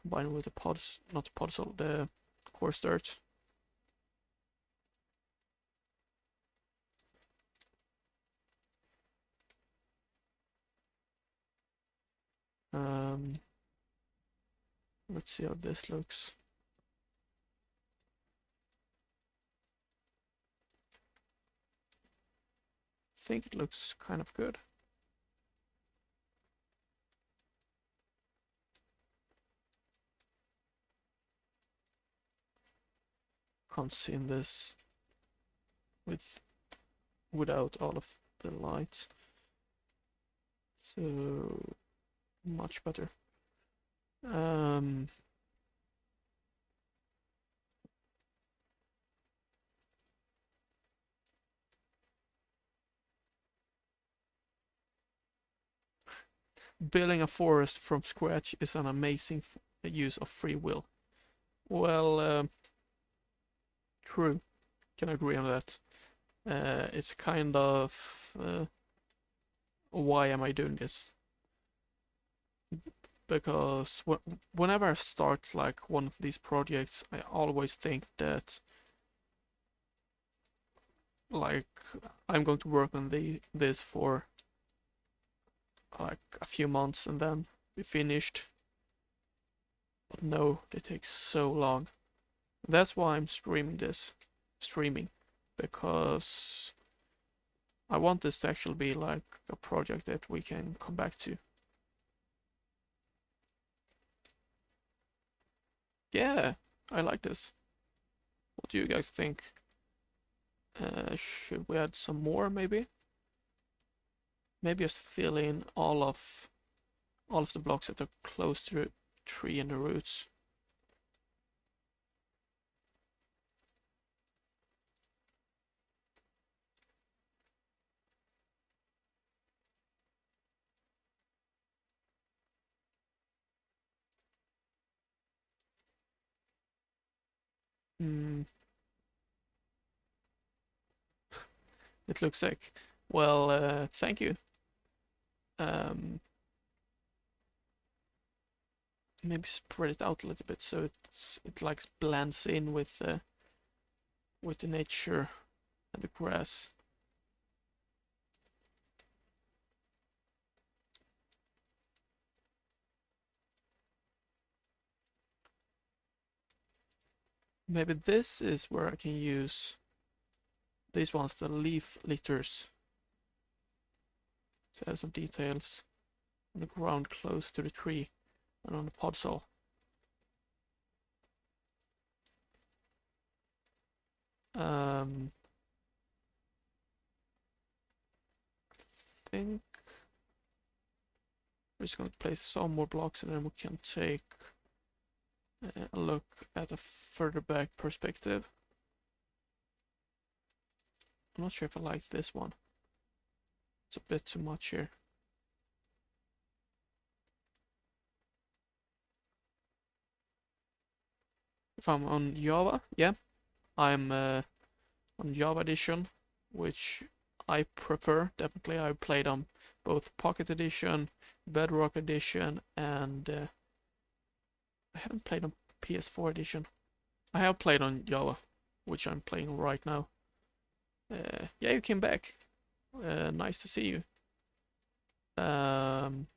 combine with the not the podzol, the coarse dirt. Let's see how this looks. I think it looks kind of good. Can't see in this without all of the lights. So much better. Building a forest from scratch is an amazing use of free will. Well, true. Can agree on that. It's kind of why am I doing this? Because whenever I start like one of these projects, I always think that like I'm going to work on this for like a few months and then be finished. But no, they take so long. That's why I'm streaming because I want this to actually be like a project that we can come back to. Yeah, I like this. What do you guys think? Should we add some more maybe? Maybe just fill in all of the blocks that are close to the tree and the roots. It looks sick. Well, thank you. Maybe spread it out a little bit so it like blends in with the nature and the grass. Maybe this is where I can use these ones, the leaf litters, to add some details on the ground close to the tree and on the podzol. I think we're just going to place some more blocks and then we can take a look at a further back perspective. I'm not sure if I like this one. It's a bit too much here. If I'm on Java, yeah, I'm on Java Edition, which I prefer. Definitely, I played on both Pocket Edition, Bedrock Edition, and I haven't played on PS4 edition. I have played on Java, which I'm playing right now. Yeah, you came back. Nice to see you. Um,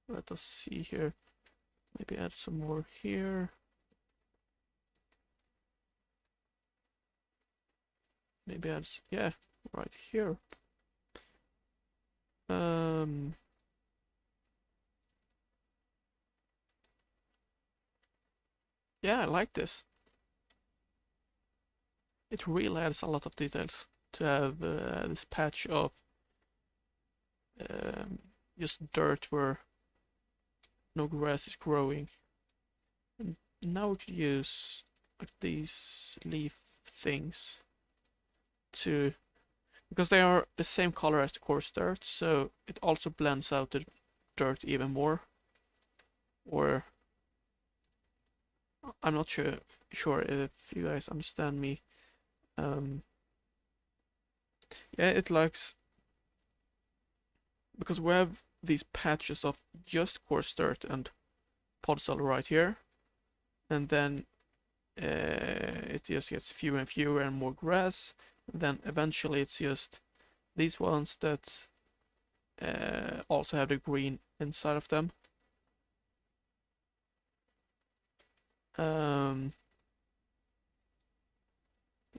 Let us see here. Maybe add some more here. Maybe add, yeah, right here. Yeah, I like this. It really adds a lot of details to have this patch of just dirt where no grass is growing. And now we could use like these leaf things to, because they are the same color as the coarse dirt, so it also blends out the dirt even more. Or I'm not sure if you guys understand me. Yeah, it likes, because we have these patches of just coarse dirt and podzol right here, and then it just gets fewer and fewer and more grass, and then eventually it's just these ones that also have the green inside of them.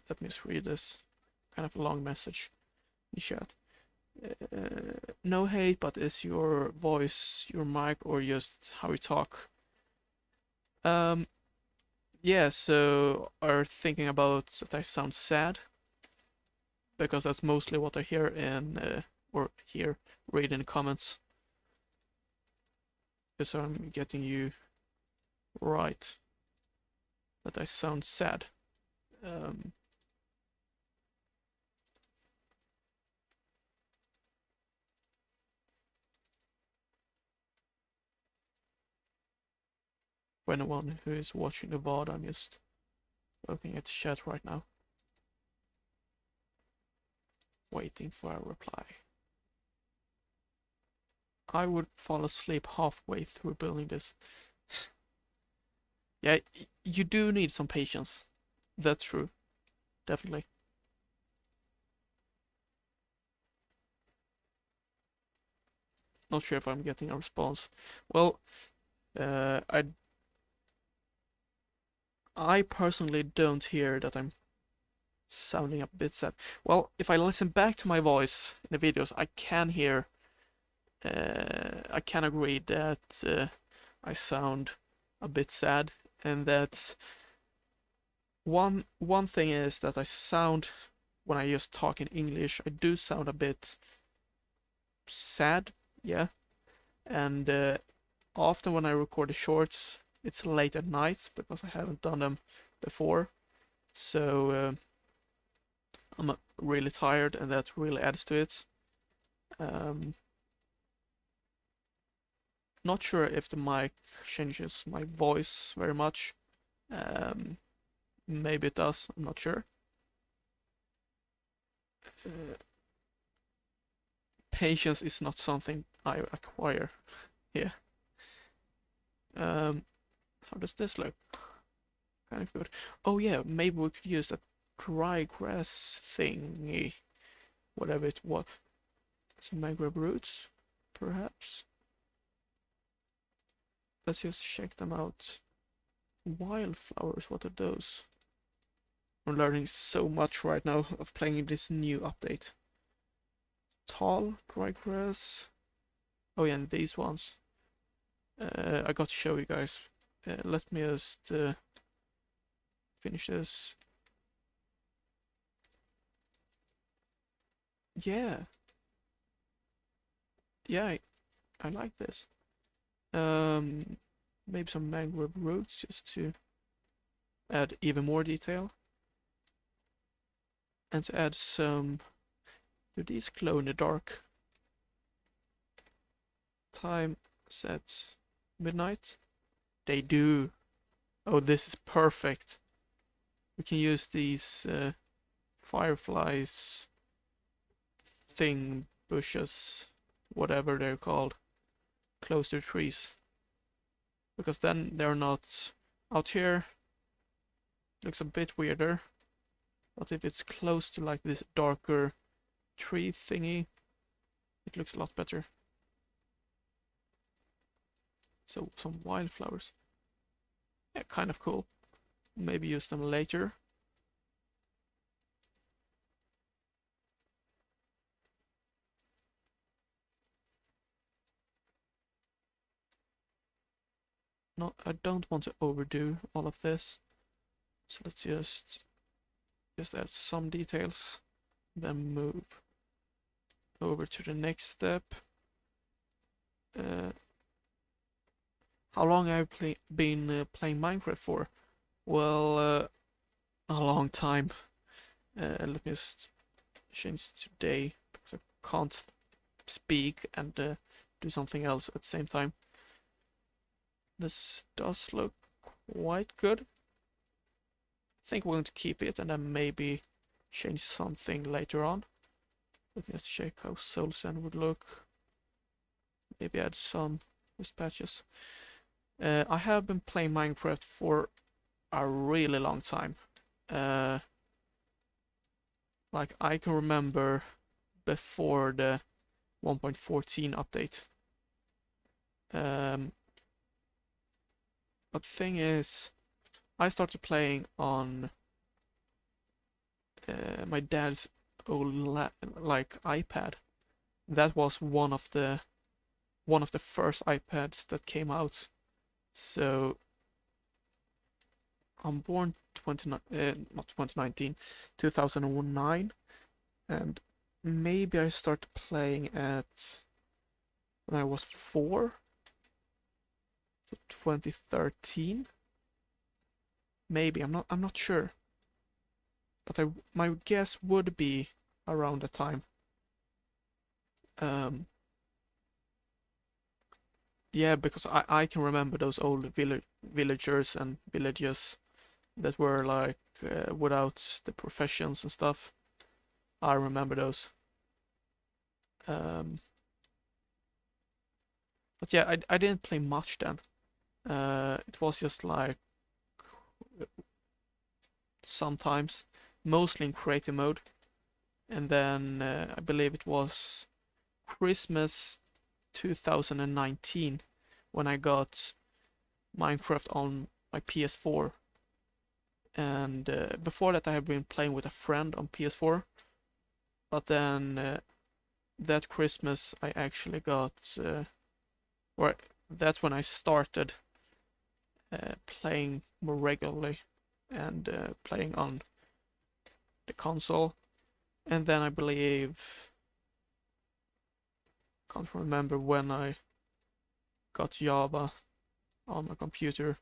Let me just read this. Kind of a long message in chat. No hate, but is your voice your mic or just how you talk? Yeah, so are thinking about that I sound sad, because that's mostly what I hear in or read in the comments. Just so I'm getting you right, that I sound sad. For anyone who is watching the VOD, I'm just looking at the chat right now, waiting for a reply. I would fall asleep halfway through building this. Yeah, you do need some patience. That's true. Definitely. Not sure if I'm getting a response. Well, I personally don't hear that I'm sounding a bit sad. Well, if I listen back to my voice in the videos, I can hear, I can agree that I sound a bit sad, and that one thing is that I sound, when I just talk in English, I do sound a bit sad, yeah, and often when I record the shorts, it's late at night because I haven't done them before, so I'm really tired, and that really adds to it. Not sure if the mic changes my voice very much. Maybe it does, I'm not sure. Patience is not something I acquire. Yeah. How does this look? Kind of good. Oh yeah, maybe we could use that dry grass thingy. Whatever it was. Some mangrove roots, perhaps? Let's just check them out. Wildflowers, what are those? I'm learning so much right now of playing this new update. Tall, dry grass. Oh yeah, and these ones. I got to show you guys. Let me just finish this. Yeah. Yeah, I like this. Maybe some mangrove roots just to add even more detail. And to add some... Do these glow in the dark? Time set midnight. They do. Oh, this is perfect. We can use these fireflies thing bushes, whatever they're called, close to trees, because then they're not out here. Looks a bit weirder, but if it's close to like this darker tree thingy, it looks a lot better. So some wildflowers. Yeah, kind of cool. Maybe use them later. No, I don't want to overdo all of this. So let's just add some details, then move over to the next step. How long have I been playing Minecraft for? Well, a long time. Let me just change today because I can't speak and do something else at the same time. This does look quite good. I think we're going to keep it and then maybe change something later on. Let me just check how Soul Sand would look. Maybe add some patches. I have been playing Minecraft for a really long time. Like I can remember before the 1.14 update. But the thing is, I started playing on my dad's old like iPad. That was one of the first iPads that came out. So I'm born not 2019, 2009, and maybe I started playing at when I was 4, so 2013. Maybe I'm not sure, but my guess would be around the time. Yeah, because I can remember those old villagers and villages that were like without the professions and stuff. I remember those. But yeah, I didn't play much then. It was just like sometimes, mostly in creative mode, and then I believe it was Christmas 2019 when I got Minecraft on my PS4. And before that I have been playing with a friend on PS4, but then that Christmas I actually got, or that's when I started playing more regularly and playing on the console. And then I believe, can't remember when I got Java on my computer.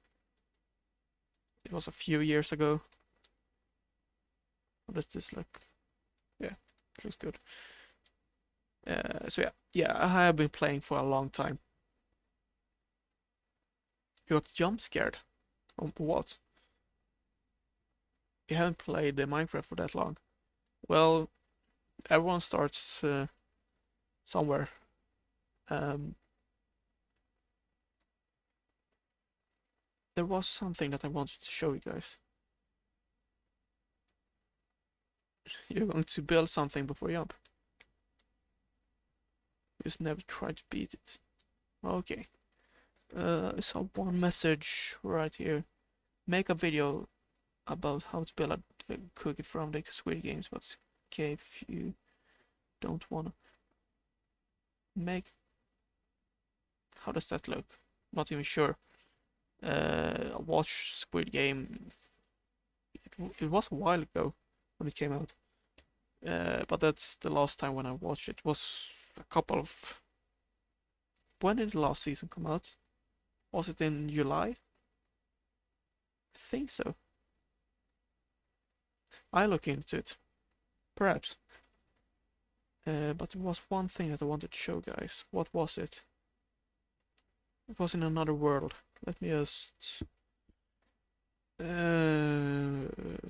It was a few years ago. How does this look? Yeah, it looks good. So yeah, I have been playing for a long time. You got jump scared? On what? You haven't played Minecraft for that long. Well, everyone starts somewhere. There was something that I wanted to show you guys. You're going to build something before you jump. Just never try to beat it. Okay. I saw one message right here. Make a video about how to build a cookie from the Squid Games, but okay if you don't wanna make. How does that look? Not even sure. Watch Squid Game. It was a while ago when it came out, but that's the last time when I watched it. It was a couple of. When did the last season come out? Was it in July? I think so. I look into it, perhaps. But there was one thing that I wanted to show guys. What was it? It was in another world. Let me just.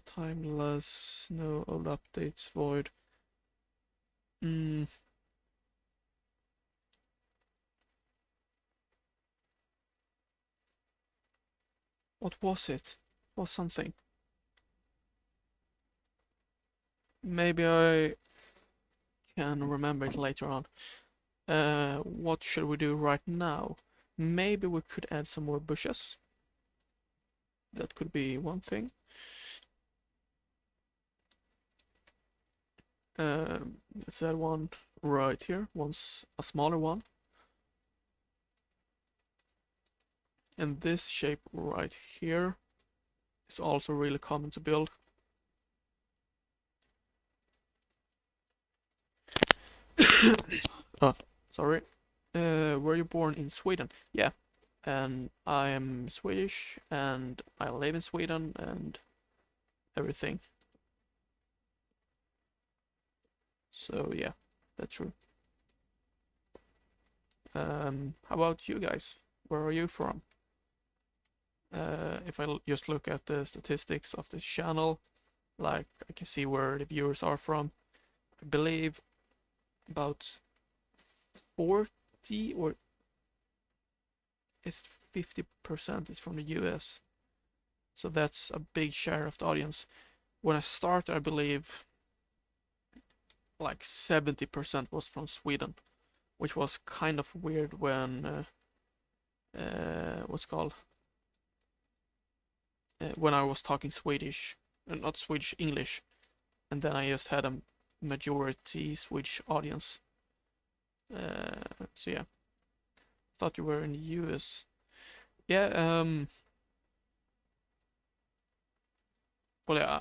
Timeless, no old updates, void. What was it? Was something. Maybe I can remember it later on. What should we do right now? Maybe we could add some more bushes. That could be one thing. Let's add one right here. One's a smaller one. And this shape right here is also really common to build. Oh, sorry. Were you born in Sweden? Yeah. And I am Swedish and I live in Sweden and everything. So yeah, that's true. How about you guys? Where are you from? If I just look at the statistics of this channel, like I can see where the viewers are from. I believe about 40 or is 50% is from the US. So that's a big share of the audience. When I started, I believe like 70% was from Sweden, which was kind of weird when what's called when I was talking Swedish, not Swedish, English, and then I just had a majority Swedish audience. So yeah, thought you were in the US. Yeah. Well, yeah,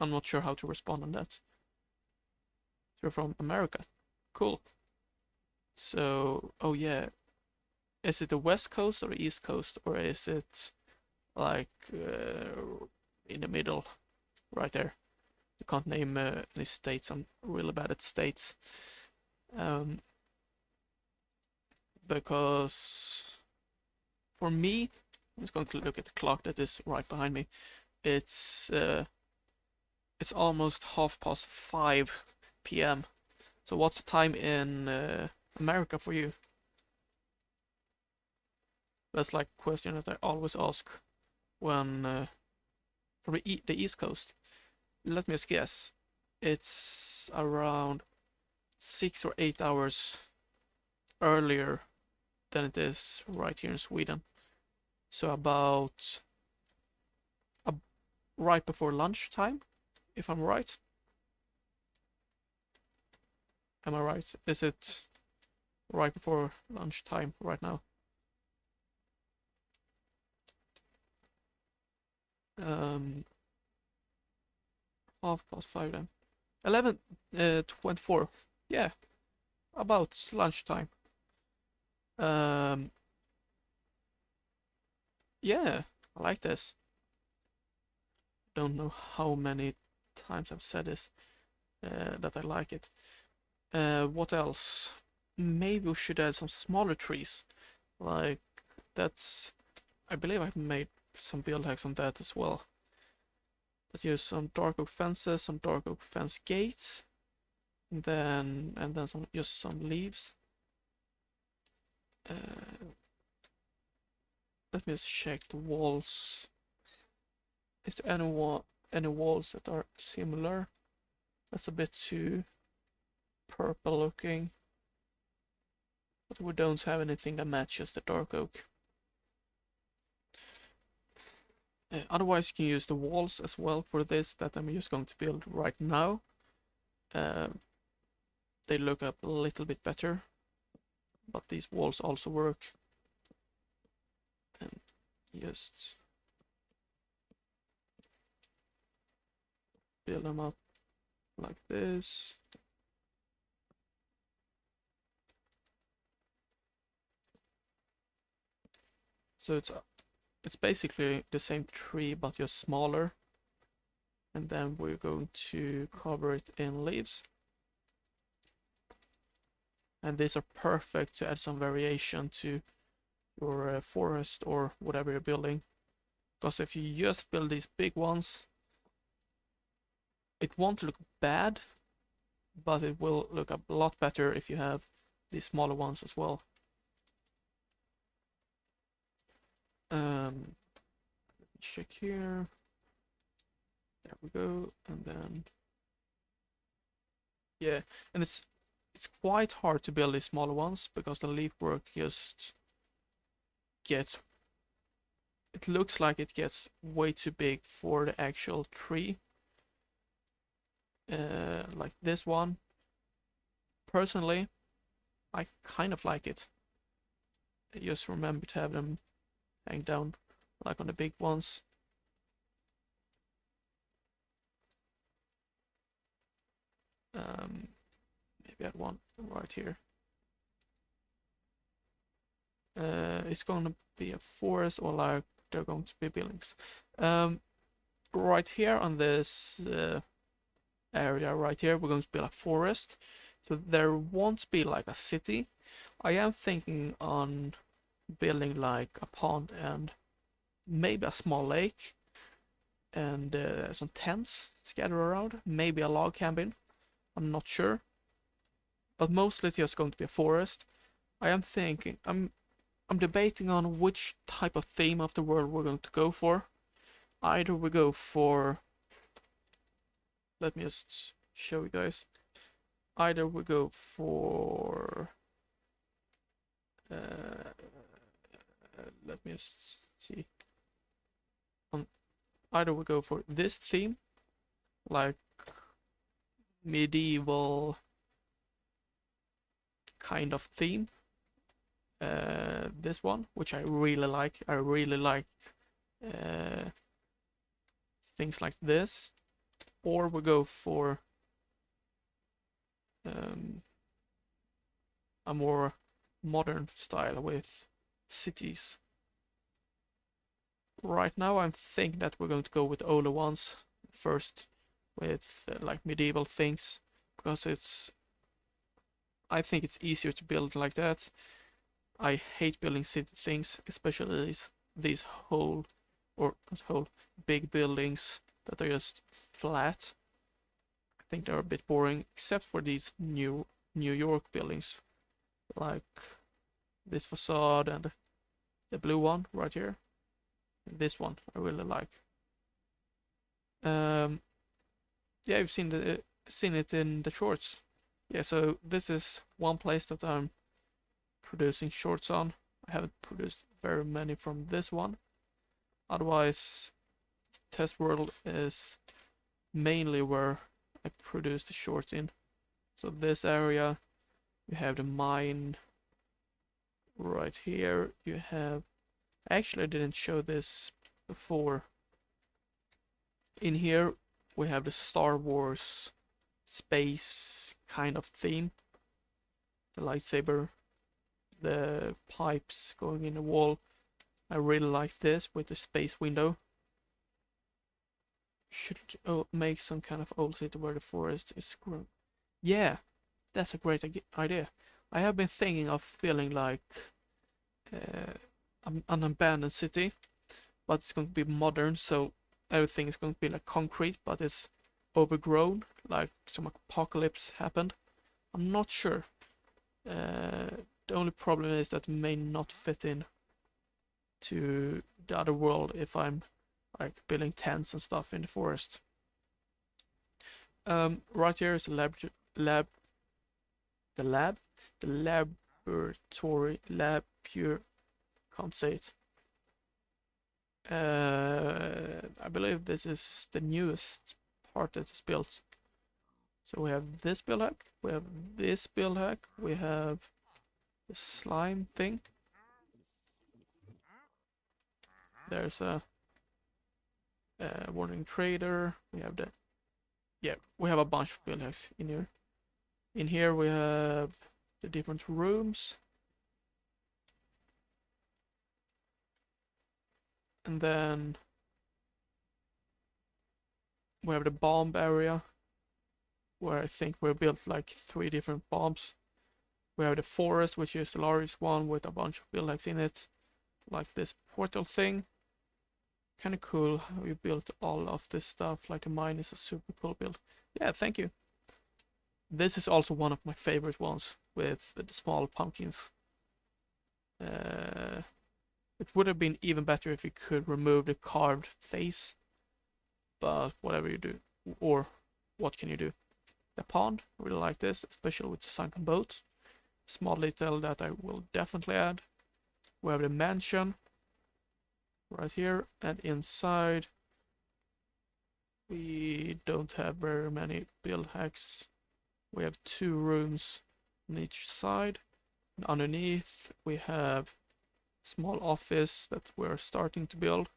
I'm not sure how to respond on that. You're from America. Cool. So, oh yeah, is it the West Coast or the East Coast, or is it like in the middle, right there? You can't name any states. I'm really bad at states. Because for me, I'm just going to look at the clock that is right behind me. It's almost 5:30 p.m. So what's the time in America for you? That's like a question that I always ask when from the East Coast. Let me just guess. It's around 6 or 8 hours earlier than it is right here in Sweden. So about right before lunchtime, if I'm right. Am I right? Is it right before lunchtime right now? 5:30 then. 11:24. Yeah, about lunchtime. Yeah, I like this. Don't know how many times I've said this, that I like it. What else? Maybe we should add some smaller trees. Like, that's... I believe I've made some build hacks on that as well. That use some dark oak fences, some dark oak fence gates, and then some leaves. Let me just check the walls. Is there any walls that are similar? That's a bit too purple looking. But we don't have anything that matches the dark oak. Otherwise, you can use the walls as well for this that I'm just going to build right now. They look up a little bit better, but these walls also work. And just build them up like this. So it's basically the same tree but just smaller. And then we're going to cover it in leaves. And these are perfect to add some variation to your forest or whatever you're building. Because if you just build these big ones, it won't look bad, but it will look a lot better if you have these smaller ones as well. Let check here. There we go, and then yeah, and it's quite hard to build these smaller ones because the leaf work just gets, it looks like it gets way too big for the actual tree. Like this one. Personally, I kind of like it. I just remember to have them hang down like on the big ones. Maybe add one right here. It's going to be a forest, or like they're going to be buildings. Right here on this area right here, we're going to build a forest. So there won't be like a city. I am thinking on building like a pond and maybe a small lake and some tents scattered around. Maybe a log cabin. I'm not sure. But mostly it's just going to be a forest. I am thinking, I'm debating on which type of theme of the world we're going to go for. Either we go for, let me just show you guys. Either we go for, let me just see. Either we go for this theme, like medieval kind of theme. This one, which I really like. I really like things like this. Or we go for a more modern style with cities. Right now I'm thinking that we're going to go with older ones first, with like medieval things, because I think it's easier to build like that. I hate building city things, especially these whole, or not whole, big buildings that are just flat. I think they're a bit boring, except for these New York buildings, like this facade and the blue one right here. This one I really like. Yeah, you've seen it in the shorts. Yeah, so this is one place that I'm producing shorts on. I haven't produced very many from this one. Otherwise, Test World is mainly where I produce the shorts in. So this area, you have the mine right here. You have, actually I didn't show this before. In here we have the Star Wars space kind of theme. The lightsaber, the pipes going in the wall. I really like this with the space window. Should make some kind of old city where the forest is grown. Yeah, that's a great idea. I have been thinking of building like an abandoned city, but it's going to be modern, so everything is going to be like concrete, but it's overgrown, like some apocalypse happened. I'm not sure. The only problem is that it may not fit in to the other world if I'm like building tents and stuff in the forest. Right here is a laboratory, can't say it. I believe this is the newest part that is built. So we have this build hack, we have this build hack, we have the slime thing. There's a warning trader. We have the, yeah, we have a bunch of build hacks in here. In here we have the different rooms. And then we have the bomb area, where I think we built like 3 different bombs. We have the forest, which is the largest one with a bunch of build hacks in it, like this portal thing. Kind of cool how you built all of this stuff. Like the mine is a super cool build. Yeah, thank you. This is also one of my favorite ones with the small pumpkins. It would have been even better if you could remove the carved face, but whatever you do, or what can you do? The pond, I really like this, especially with the sunken boat. Small detail that I will definitely add. We have the mansion right here, and inside we don't have very many build hacks. We have 2 rooms on each side. And underneath we have a small office that we're starting to build,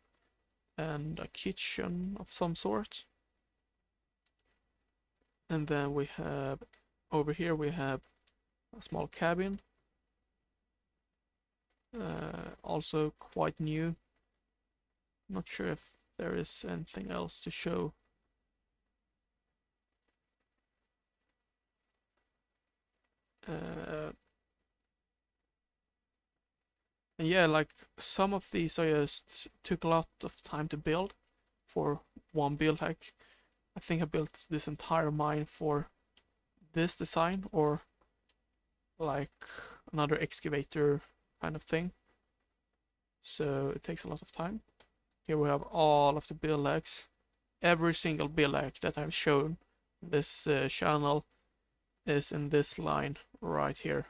and a kitchen of some sort. And then we have, over here we have a small cabin. Also quite new. Not sure if there is anything else to show. And yeah, like some of these I just took a lot of time to build for one build hack. I think I built this entire mine for this design, or like another excavator kind of thing. So it takes a lot of time. Here we have all of the build hacks. Every single build hack that I've shown this channel is in this line right here.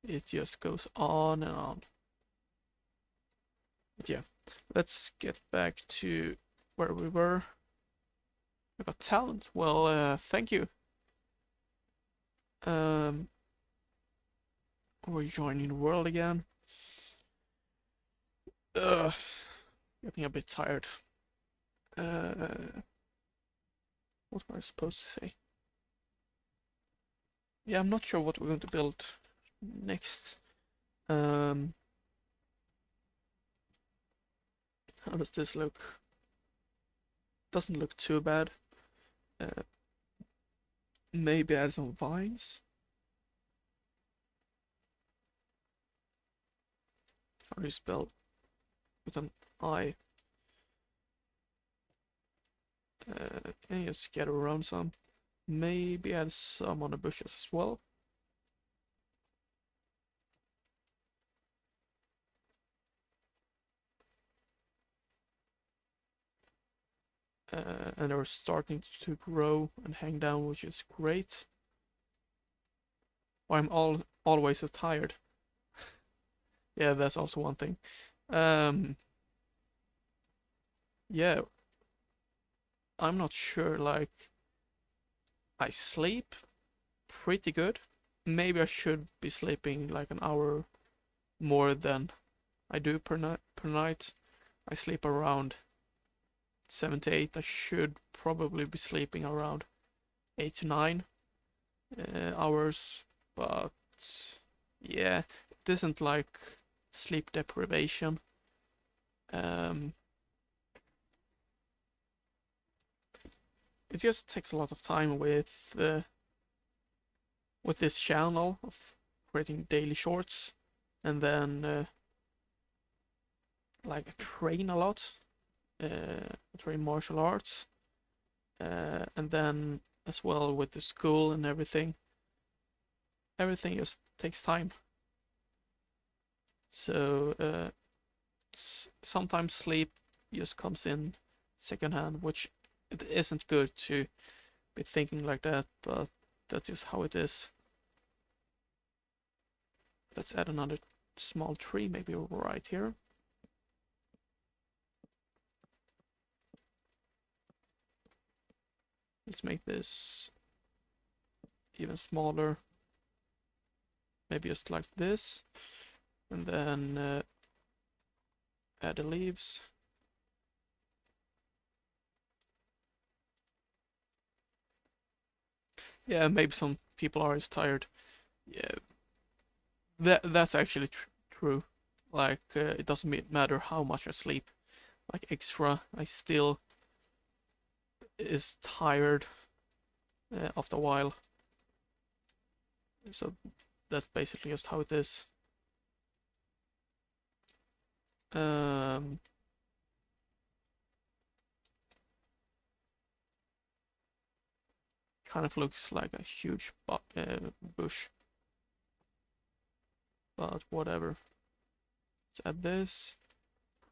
It just goes on and on. But yeah, let's get back to where we were. I got talent. Well, thank you. We're joining the world again. Getting a bit tired. What was I supposed to say? Yeah, I'm not sure what we're going to build next. How does this look? Doesn't look too bad. Maybe add some vines. How do you spell with an I? And just scatter around some. Maybe add some on the bushes as well. And they're starting to grow and hang down, which is great. I'm always so tired. Yeah, that's also one thing. Yeah, I'm not sure, like, I sleep pretty good. Maybe I should be sleeping like an hour more than I do per night. I sleep around 7 to 8. I should probably be sleeping around 8 to 9 hours, but yeah, it isn't like sleep deprivation. It just takes a lot of time with this channel of creating daily shorts, and then like I train a lot, train martial arts, and then as well with the school and everything just takes time. So sometimes sleep just comes in secondhand, which it isn't good to be thinking like that, but that's just how it is. Let's add another small tree, maybe right here. Let's make this even smaller. Maybe just like this. And then add the leaves. Yeah, maybe some people are just tired. Yeah, that's actually true. Like, it doesn't matter how much I sleep. Like extra, I still is tired after a while. So that's basically just how it is. Kind of looks like a huge bush, but whatever. Let's add this.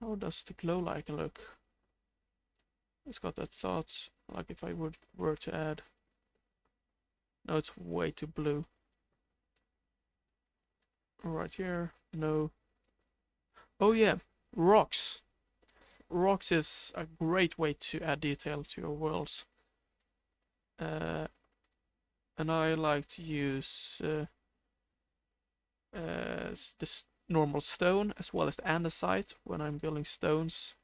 How does the glow icon look? It's got that thought, like if I were to add. No, it's way too blue. Right here, no. Oh yeah, rocks. Rocks is a great way to add detail to your worlds. And I like to use this normal stone as well as the andesite when I'm building stones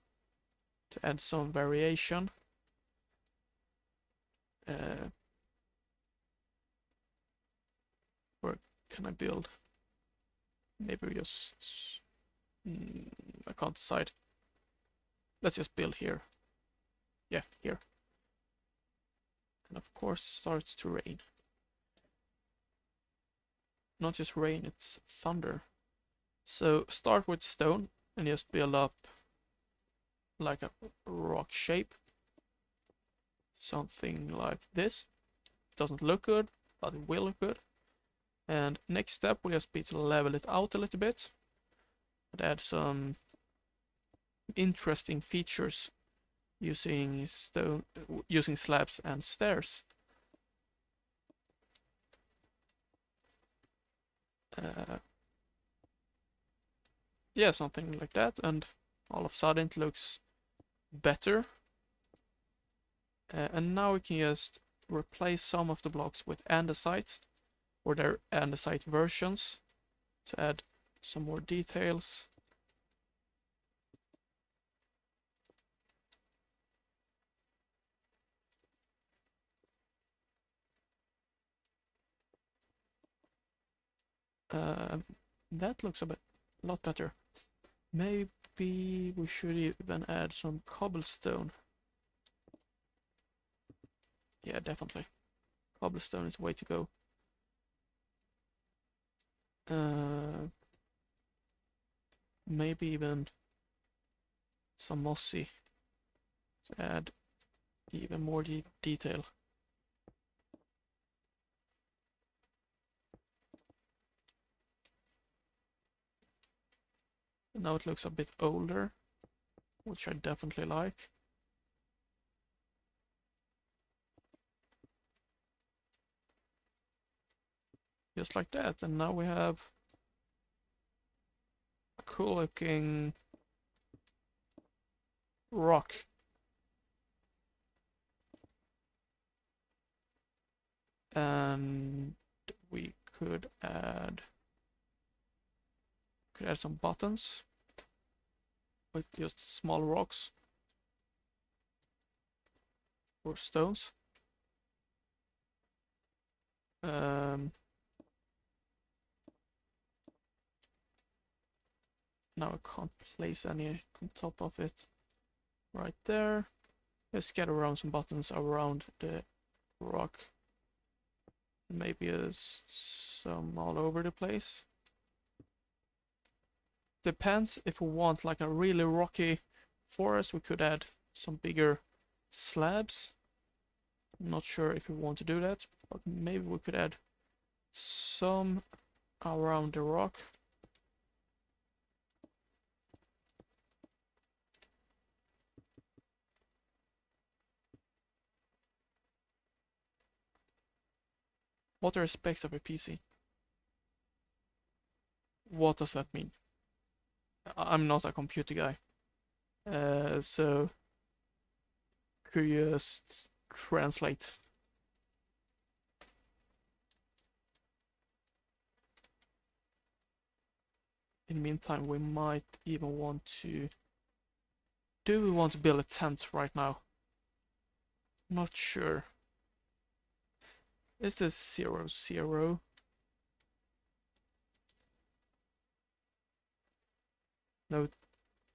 to add some variation. Where can I build? Maybe just I can't decide. Let's just build here. Yeah, here. And of course it starts to rain. Not just rain, it's thunder. So start with stone and just build up like a rock shape. Something like this. Doesn't look good, but it will look good. And next step will just be to level it out a little bit. And add some interesting features using stone, using slabs and stairs. Yeah, something like that, and all of a sudden it looks better. And now we can just replace some of the blocks with andesite, or their andesite versions, to add some more details. That looks a lot better. Maybe we should even add some cobblestone. Yeah, definitely. Cobblestone is the way to go. Maybe even some mossy to add even more detail. Now it looks a bit older, which I definitely like. Just like that, and now we have a cool looking rock. And we could add some buttons with just small rocks or stones. Now I can't place any on top of it. Right there. Let's get around some buttons around the rock. Maybe some all over the place. Depends, if we want like a really rocky forest, we could add some bigger slabs. I'm not sure if we want to do that, but maybe we could add some around the rock. What are the specs of a PC? What does that mean? I'm not a computer guy. So could you just translate? In the meantime, we might even want to... Do we want to build a tent right now? Not sure. Is this 0, 0? No,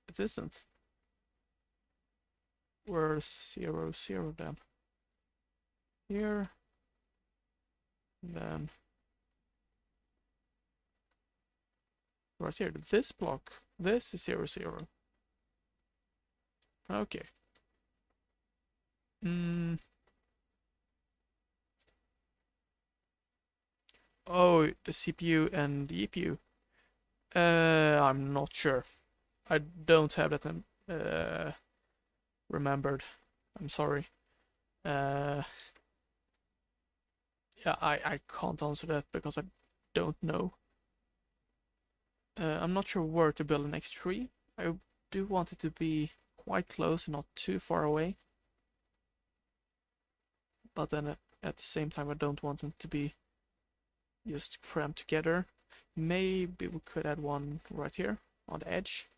it isn't. Where's 0, 0 then? Here. Then right here, this block. This is 0, 0. Okay. Oh, the CPU and the EPU. I'm not sure. I don't have that remembered. I'm sorry. Uh, yeah, I can't answer that because I don't know. I'm not sure where to build the next tree. I do want it to be quite close and not too far away. But then at the same time, I don't want them to be just crammed together. Maybe we could add one right here on the edge.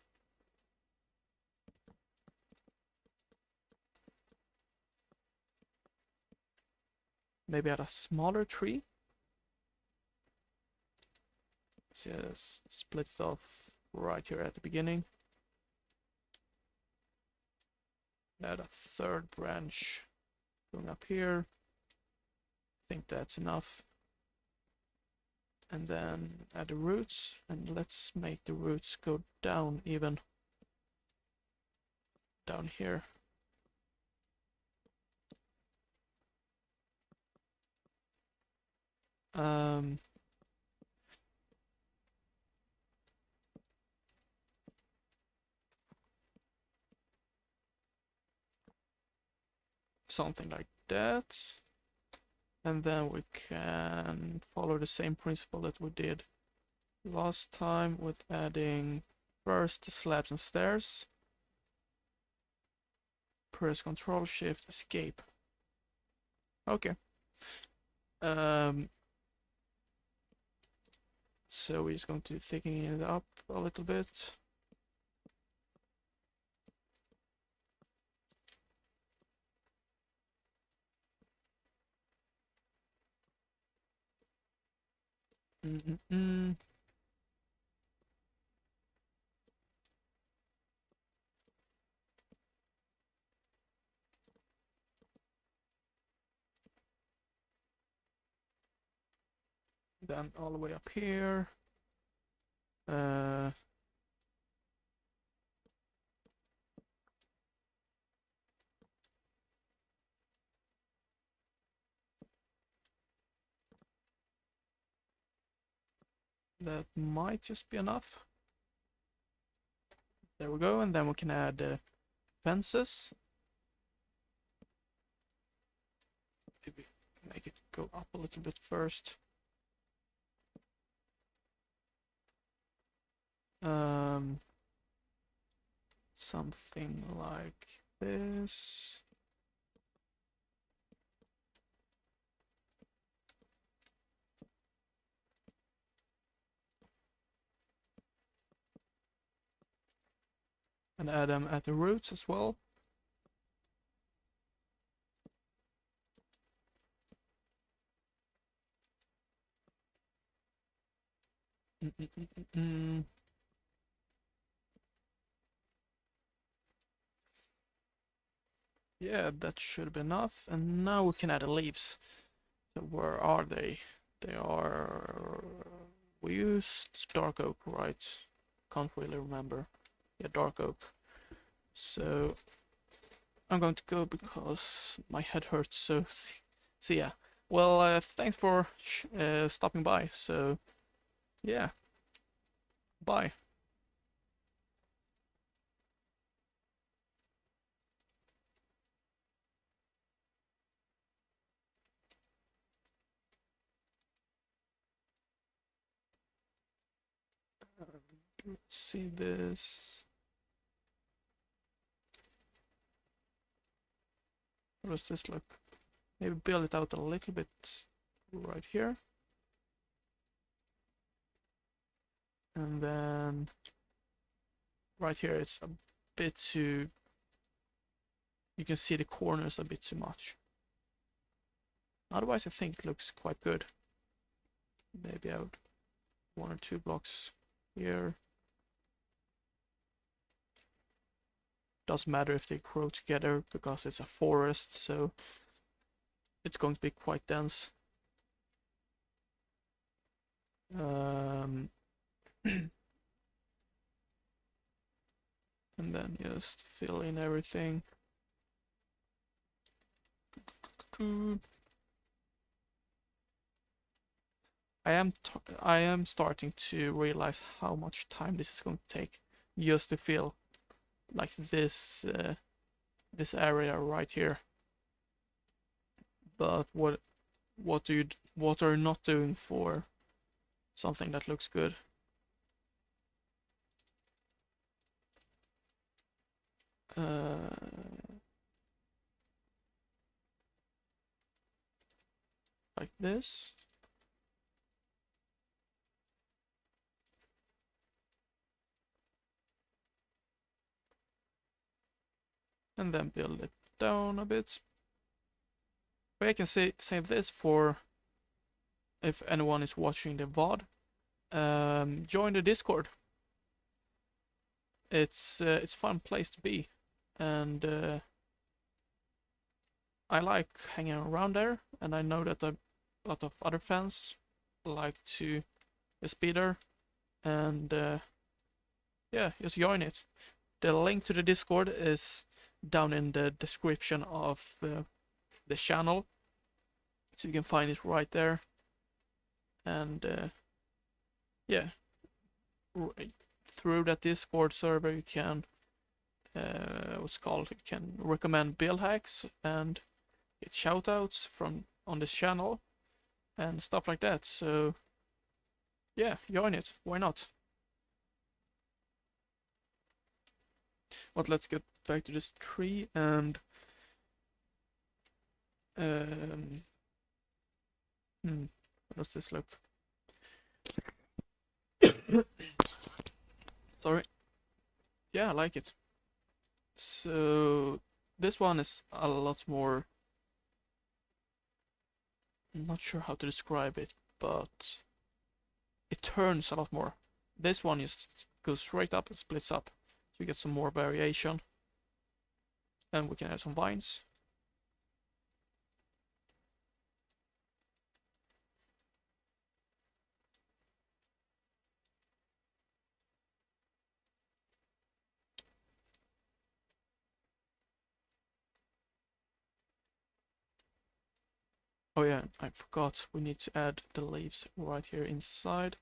Maybe add a smaller tree. Just split it off right here at the beginning. Add a third branch going up here. I think that's enough. And then add the roots, and let's make the roots go down even. Down here. Something like that. And then we can follow the same principle that we did last time with adding first the slabs and stairs. Press Control Shift Escape. Okay. So we're just going to thicken it up a little bit. Then all the way up here. That might just be enough. There we go, and then we can add fences. Maybe make it go up a little bit first. Something like this. And add them at the roots as well. Yeah, that should be enough. And now we can add the leaves. So where are they? They are... We used dark oak, right? Can't really remember. Yeah, dark oak. So I'm going to go because my head hurts. So see ya. Well, thanks for stopping by. So yeah, bye. Let's see this. How does this look? Maybe build it out a little bit right here. And then right here it's a bit too... You can see the corners a bit too much. Otherwise I think it looks quite good. Maybe out 1 or 2 blocks here. Doesn't matter if they grow together because it's a forest, so it's going to be quite dense. And then just fill in everything. I am starting to realize how much time this is going to take just to fill like this area right here. But what are you not doing for something that looks good? Like this. And then build it down a bit. But I can say this for if anyone is watching the VOD. Join the Discord. It's a fun place to be, and I like hanging around there. And I know that a lot of other fans like to be there, and yeah, just join it. The link to the Discord is down in the description of the channel, so you can find it right there. And yeah, through that Discord server you can you can recommend build hacks and get shoutouts from on this channel and stuff like that. So yeah, join it. Why not? But let's get back to this tree and how does this look? Sorry. Yeah, I like it. So this one is a lot more, I'm not sure how to describe it, but it turns a lot more. This one just goes straight up and splits up, so you get some more variation. And we can add some vines. Oh yeah, I forgot, we need to add the leaves right here inside.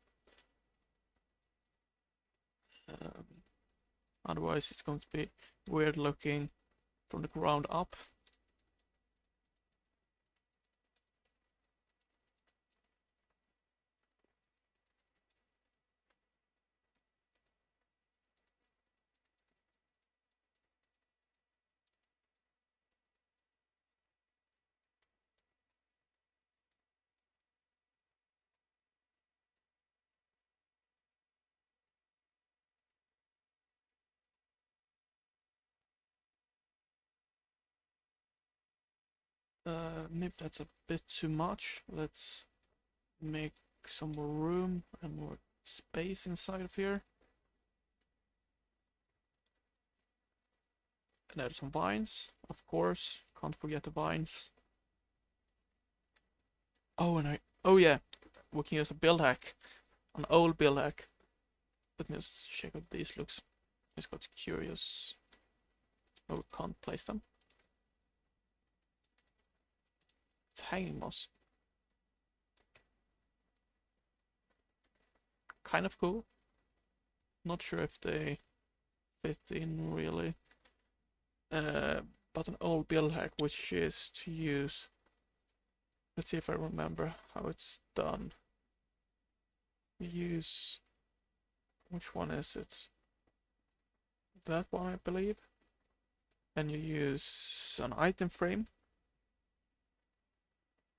Otherwise it's going to be weird looking from the ground up. Maybe that's a bit too much. Let's make some more room and more space inside of here. And add some vines, of course. Can't forget the vines. Oh, oh yeah, we can use a build hack, an old build hack. Let me just check how these looks. Just got curious. Oh, we can't place them. It's hanging moss. Kind of cool. Not sure if they fit in really. But an old build hack, which is to use. Let's see if I remember how it's done. Use. Which one is it? That one, I believe. And you use an item frame.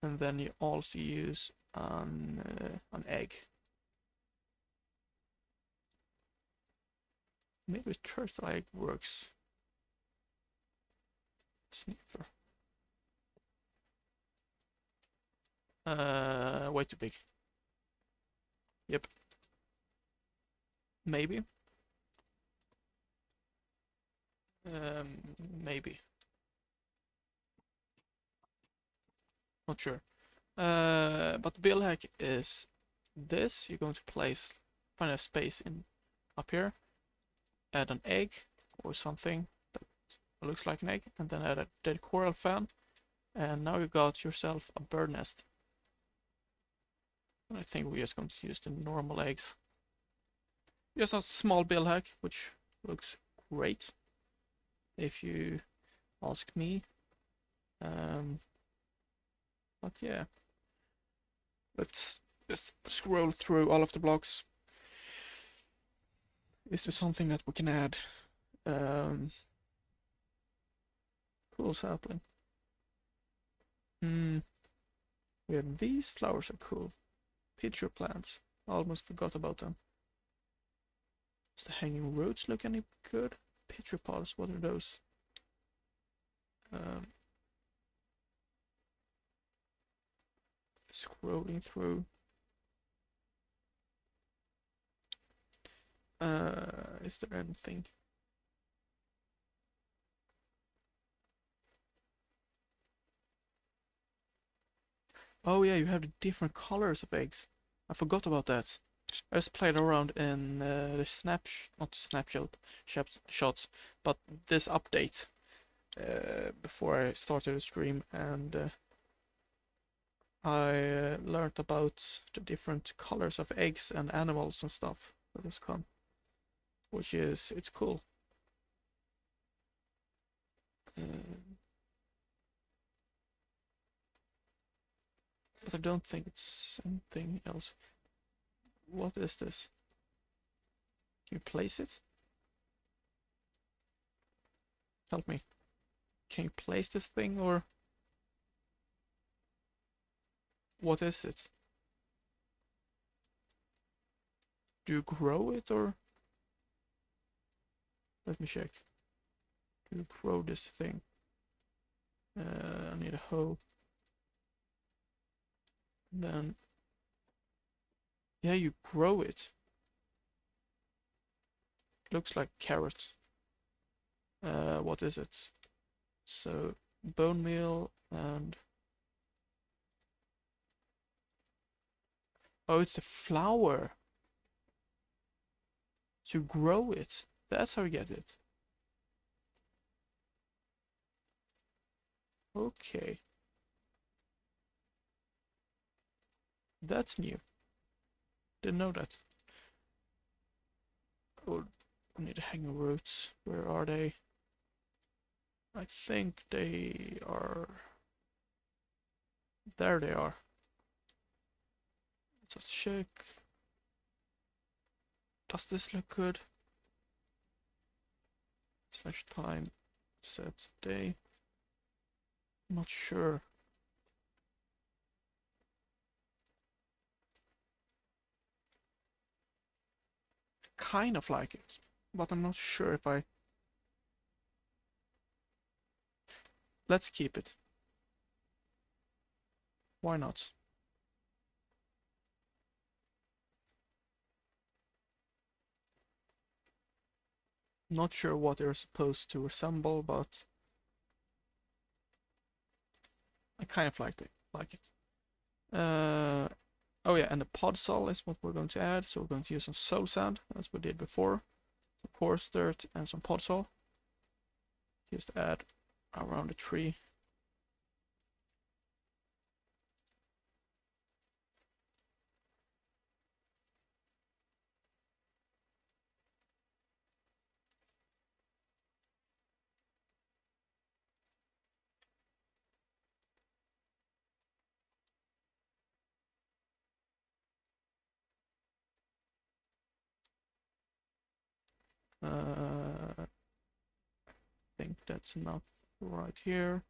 And then you also use an egg. Maybe turtle egg works. Sniffer. Way too big. Yep. Maybe. Maybe. Not sure. But the build hack is this. You're going to find a space in up here, add an egg or something that looks like an egg, and then add a dead coral fan, and now you got yourself a bird nest. I think we're just going to use the normal eggs. Just a small build hack, which looks great, if you ask me. But yeah, let's just scroll through all of the blocks. Is there something that we can add? Cool sapling. We have these flowers are cool. Pitcher plants. Almost forgot about them. Does the hanging roots look any good? Pitcher pods, what are those? Scrolling through. Is there anything? Oh yeah, you have the different colors of eggs. I forgot about that. I just played around in the not snapshot shots, but this update before I started the stream, and I learned about the different colors of eggs and animals and stuff that has come, which is it's cool. But I don't think it's anything else. What is this? Can you place it? Help me. Can you place this thing, or what is it? Do you grow it, or let me check. Do you grow this thing? I need a hoe. Then yeah, you grow it. Looks like carrot. What is it? So bone meal and oh, it's a flower. To grow it. That's how you get it. Okay. That's new. Didn't know that. Oh, I need hanging roots. Where are they? I think they are... There they are. Let's just check. Does this look good? Slash time set day. Not sure. Kind of like it, but I'm not sure if I... Let's keep it. Why not? Not sure what they're supposed to resemble, but I kind of like it. Oh yeah, and the pod sol is what we're going to add. So we're going to use some soul sand, as we did before. Some coarse dirt and some pod sol. Just add around the tree. I think that's enough right here.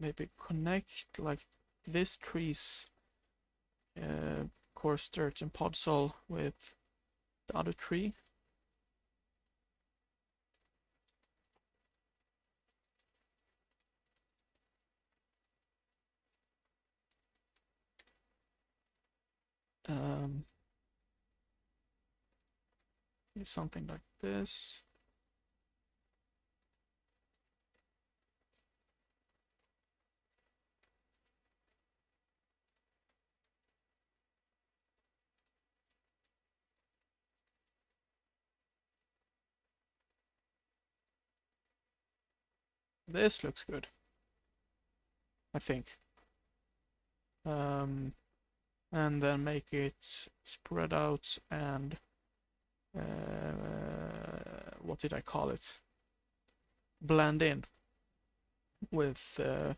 Maybe connect like this tree's coarse dirt and pod sol with the other tree. Something like this. This looks good, I think. and then make it spread out and what did I call it? Blend in with the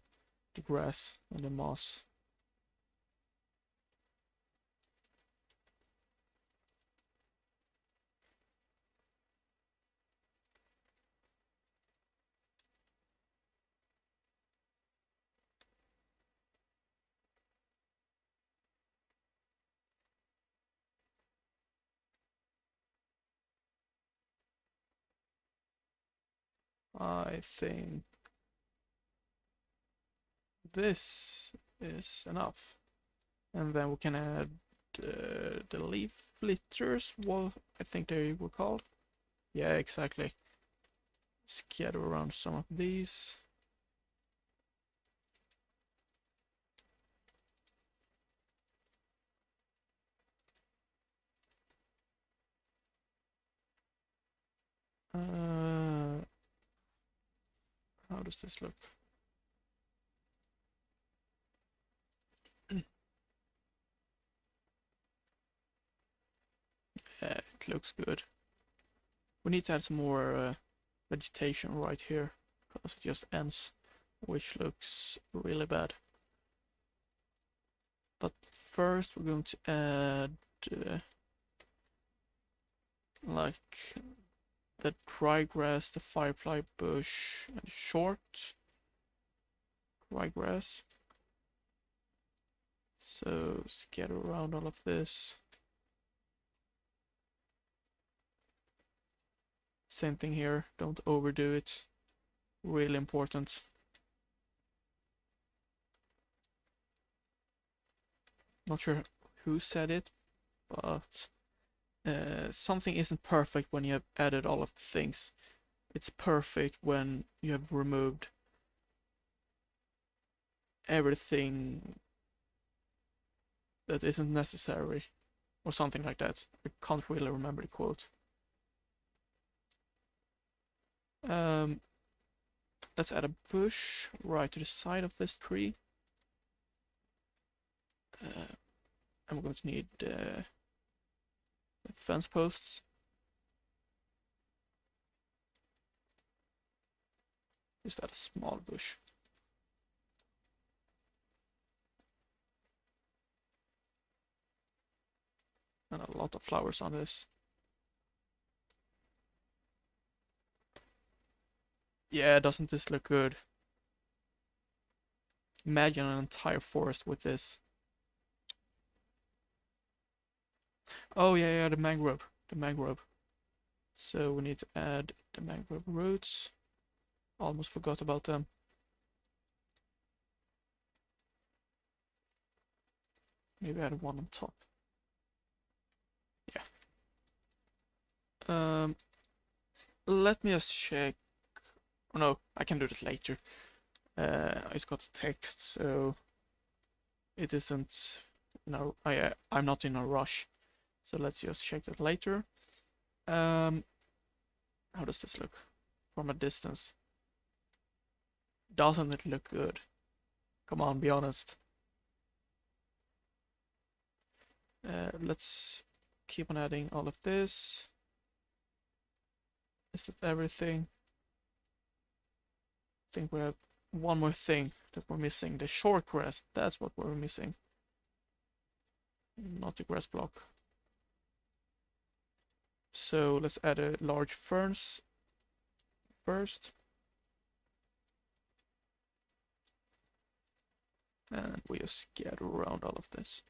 grass and the moss. I think this is enough. And then we can add the leaf litters, what I think they were called. Yeah, exactly. Scatter around some of these. How does this look? Yeah, it looks good. We need to add some more vegetation right here, because it just ends, which looks really bad. But first we're going to add like the dry grass, the firefly bush, and short dry grass. So scatter around all of this. Same thing here, don't overdo it. Really important. Not sure who said it, but something isn't perfect when you have added all of the things. It's perfect when you have removed everything that isn't necessary, or something like that. I can't really remember the quote. Let's add a bush right to the side of this tree. I'm going to need fence posts. Just add a small bush. And a lot of flowers on this. Yeah, doesn't this look good? Imagine an entire forest with this. Oh yeah, the mangrove. The mangrove. So we need to add the mangrove roots. Almost forgot about them. Maybe add one on top. Yeah. Let me just check. Oh no, I can do that later. I just got a text, so it isn't. No, I'm not in a rush. So let's just check that later. How does this look from a distance? Doesn't it look good? Come on, be honest. Let's keep on adding all of this. Is that everything? I think we have one more thing that we're missing. The short grass, that's what we're missing. Not the grass block. So let's add a large ferns first. And we just scatter around all of this.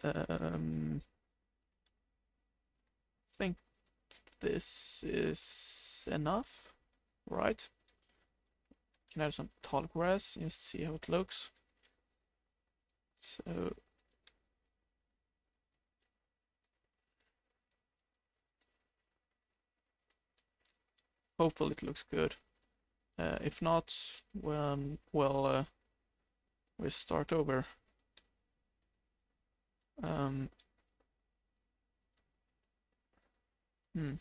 I think this is enough, right? Can add some tall grass, just see how it looks. So hopefully it looks good. If not, we'll start over. Hmm.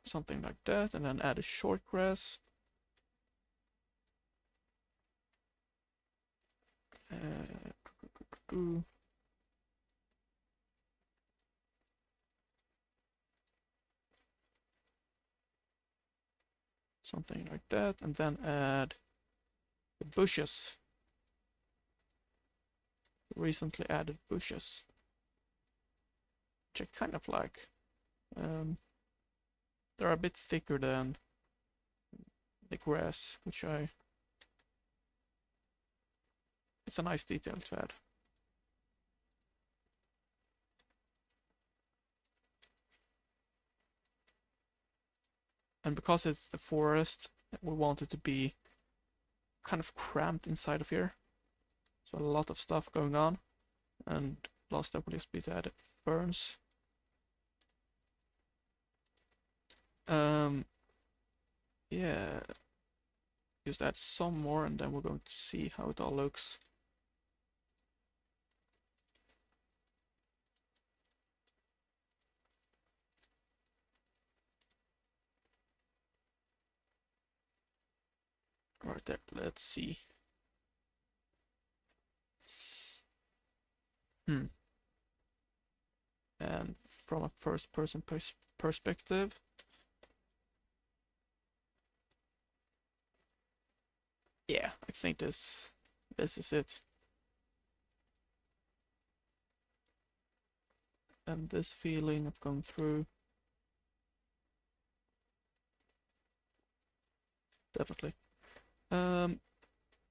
Something like that, and then add a short grass. Uh, something like that, and then add the bushes. Recently added bushes, which I kind of like. They're a bit thicker than the grass, which I... It's a nice detail to add. And because it's the forest, we want it to be kind of cramped inside of here. So a lot of stuff going on. And last step will just be to add ferns. Yeah, just add some more and then we're going to see how it all looks. Right there, let's see. And from a first person perspective, yeah, I think this is it. And this feeling of going through, definitely.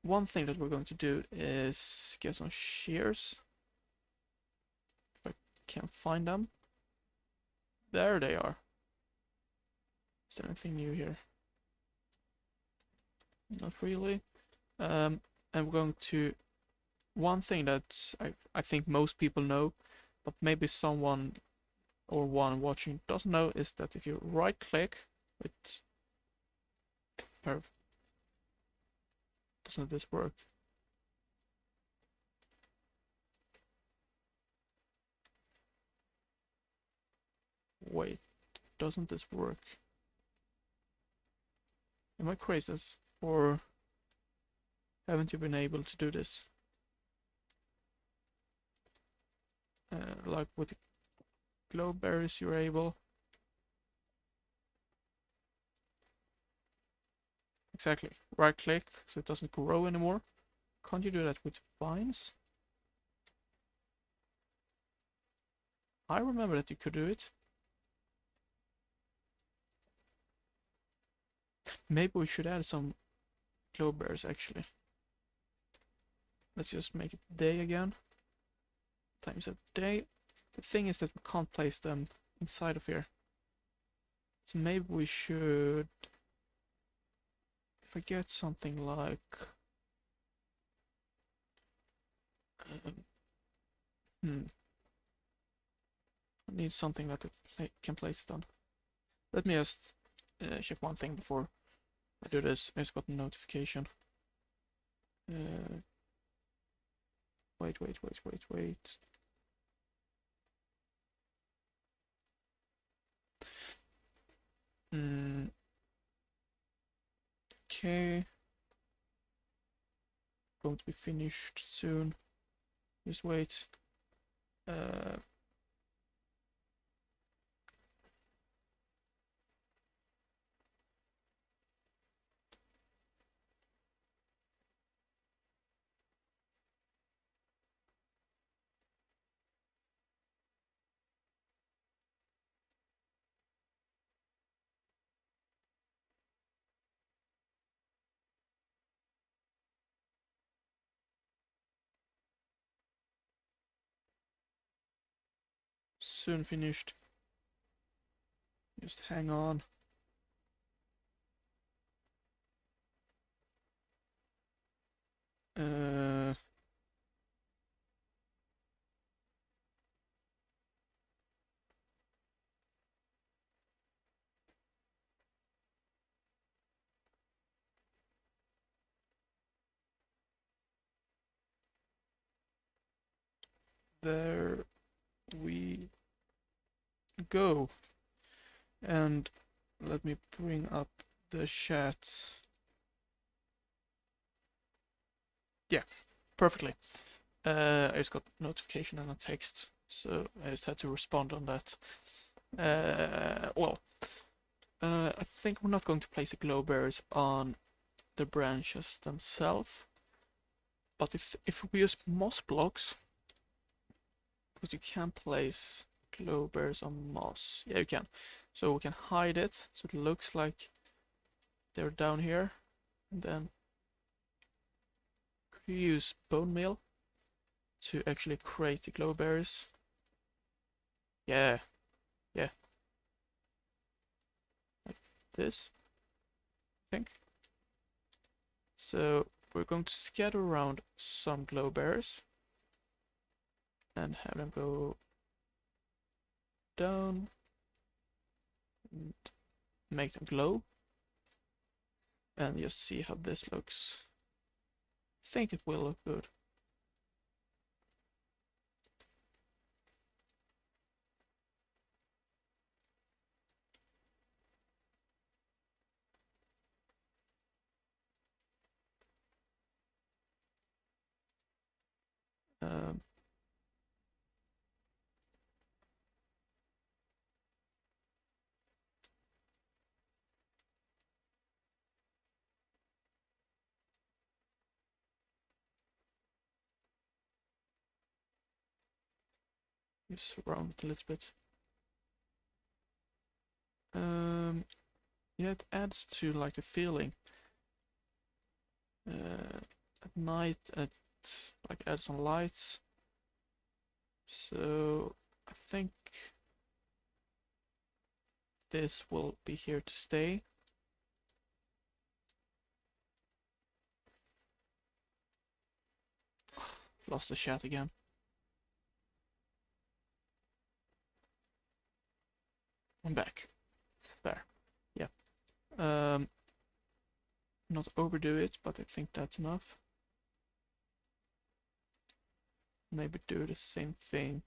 One thing that we're going to do is get some shears. If I can find them. There they are. Is there anything new here? Not really. And we're going to... One thing that I think most people know, but maybe someone or one watching doesn't know, is that if you right click with... Doesn't this work? Wait, doesn't this work? Am I crazy? Or haven't you been able to do this? Like with the glow berries you're able. Exactly. Right click so it doesn't grow anymore. Can't you do that with vines? I remember that you could do it. Maybe we should add some glow berries actually. Let's just make it day again. Times a day. The thing is that we can't place them inside of here. So maybe we should... If I get something like... I need something that I can place it on. Let me just check one thing before I do this. I just got a notification. Wait. Okay. Going to be finished soon. Just wait. Soon finished. Just hang on. Uh, there we go. And let me bring up the chat. Yeah, perfectly. I just got notification and a text, so I just had to respond on that. Well, I think we're not going to place the glow bearers on the branches themselves, but if we use moss blocks, because you can place glow bearers on moss. Yeah, you can. So we can hide it, so it looks like they're down here, and then use bone meal to actually create the glow bearers. Yeah, yeah, like this, I think. So we're going to scatter around some glow bearers and have them go down and make them glow, and just see how this looks. I think it will look good. Um, just surround it a little bit. Yeah, it adds to like the feeling. At night, like add some lights. So I think this will be here to stay. Lost the chat again. I'm back. There. Yeah. Not overdo it, but I think that's enough. Maybe do the same thing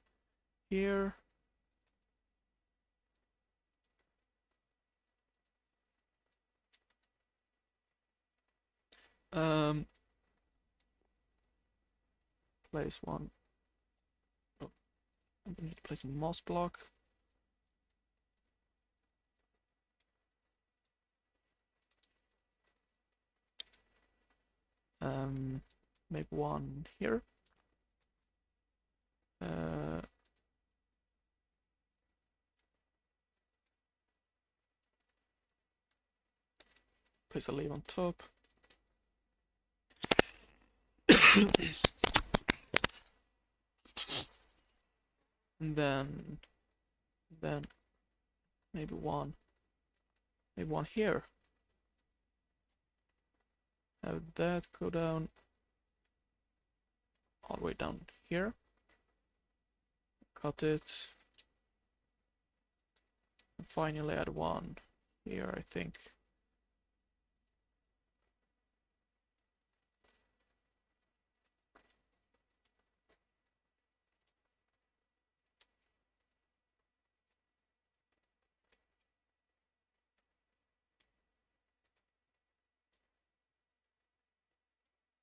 here. Place one. Oh, I'm going to place a moss block. Maybe one here. Place a leaf on top. And then maybe one here. Have that go down all the way down here. Cut it. And finally add one here, I think.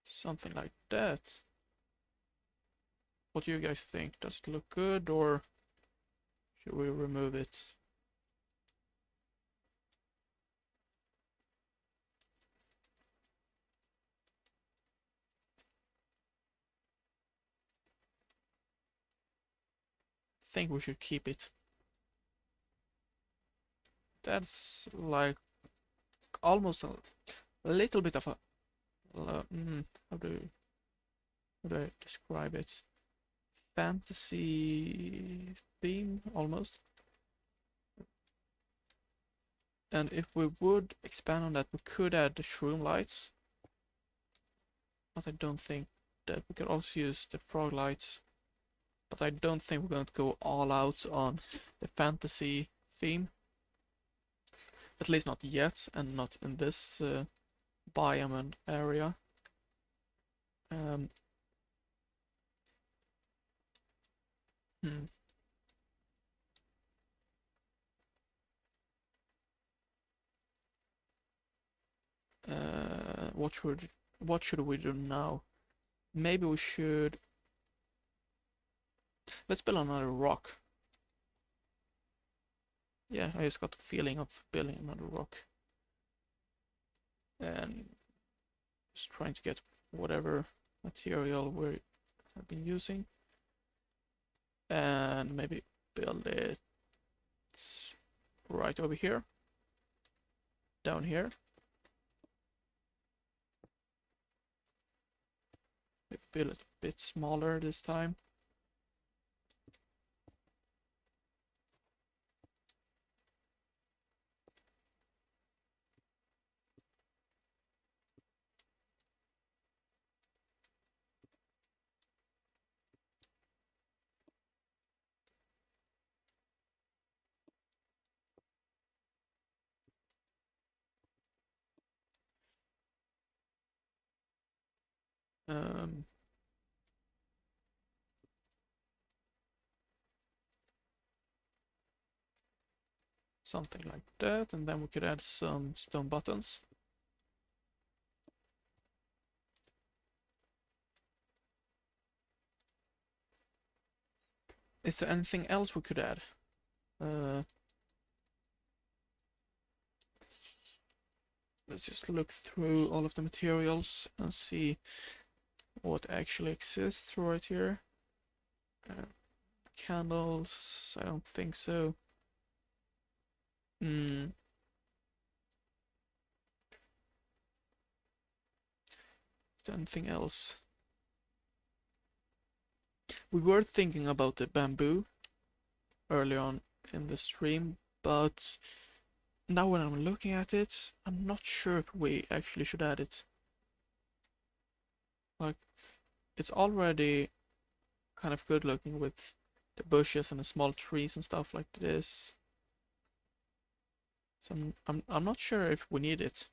Something like that. What do you guys think? Does it look good, or should we remove it? I think we should keep it. That's like almost a little bit of a how do I describe it? Fantasy theme almost. And if we would expand on that, we could add the shroom lights, but I don't think that we could also use the frog lights. But I don't think we're going to go all out on the fantasy theme. At least not yet, and not in this biome and area. What should we do now? Maybe we should, let's build another rock. Yeah, I just got the feeling of building another rock. And just trying to get whatever material we have been using. And maybe build it right over here. Down here. Build it a bit smaller this time. Um, Something like that, and then we could add some stone buttons. Is there anything else we could add? Let's just look through all of the materials and see what actually exists right here. Candles, I don't think so. Is there anything else? We were thinking about the bamboo early on in the stream, but now when I'm looking at it, I'm not sure if we actually should add it. Like, it's already kind of good looking with the bushes and the small trees and stuff like this. So I'm not sure if we need it.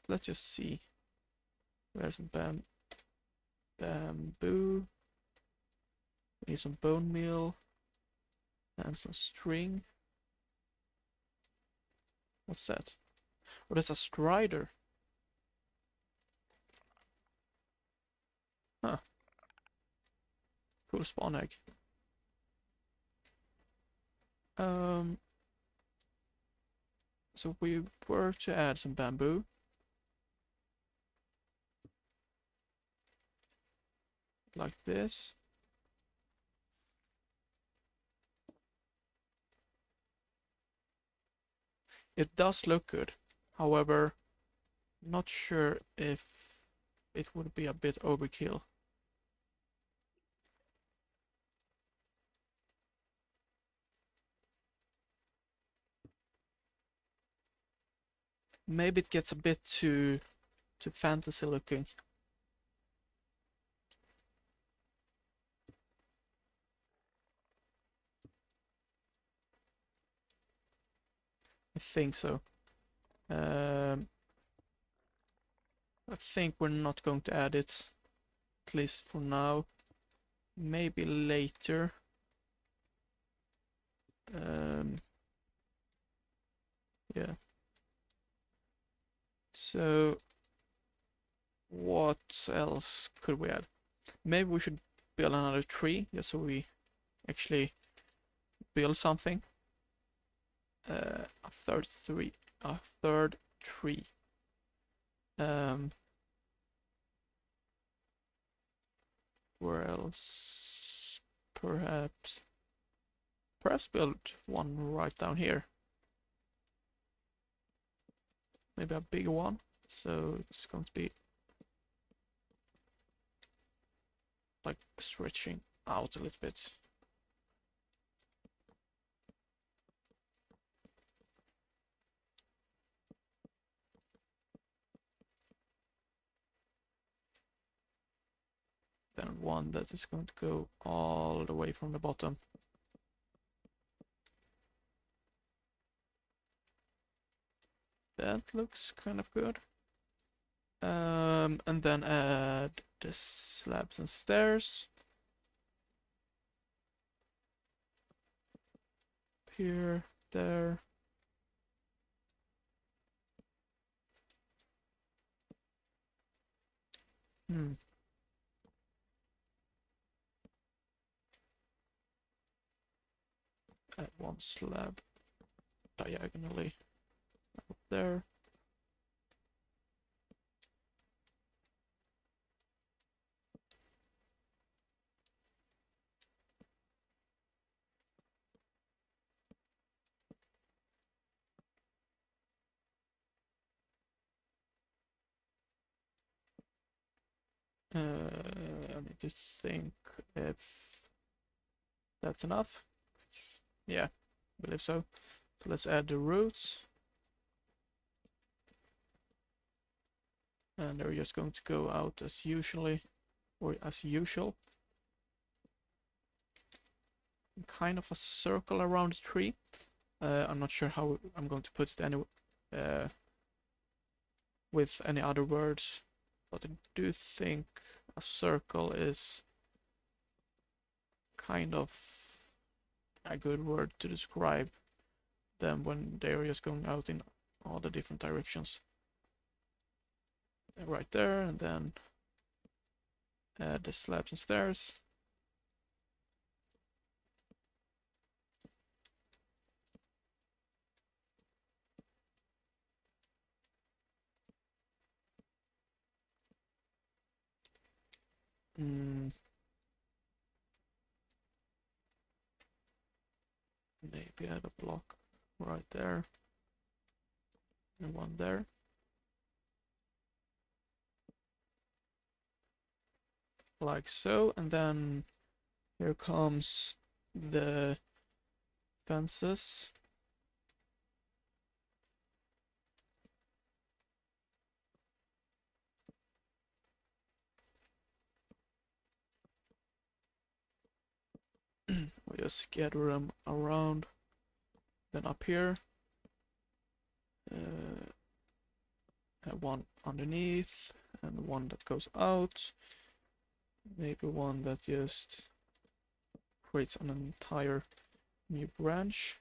Let's just see. There's some bamboo. We need some bone meal and some string. What's that? Oh, that's a strider. Huh. Cool spawn egg. So we were to add some bamboo. Like this. It does look good. However, not sure if it would be a bit overkill. Maybe it gets a bit too fantasy looking. I think so. I think we're not going to add it, at least for now. Maybe later. Yeah. So what else could we add? Maybe we should build another tree, just so we actually build something. A third tree. Where else? Perhaps build one right down here. Maybe a bigger one. So it's going to be like stretching out a little bit. Then one that is going to go all the way from the bottom. That looks kind of good. And then add the slabs and stairs. here, there. Hmm. Add one slab diagonally up there. I need to think if that's enough. Yeah, I believe so. So let's add the roots. And they're just going to go out as usually, or as usual. Kind of a circle around the tree. I'm not sure how I'm going to put it with any other words, but I do think a circle is kind of a good word to describe them when they're just going out in all the different directions. Right there, and then add the slabs and stairs. Maybe add a block right there and one there. Like so, and then here comes the fences. We just scatter them around. Then up here, have one underneath and one that goes out. Maybe one that just creates an entire new branch.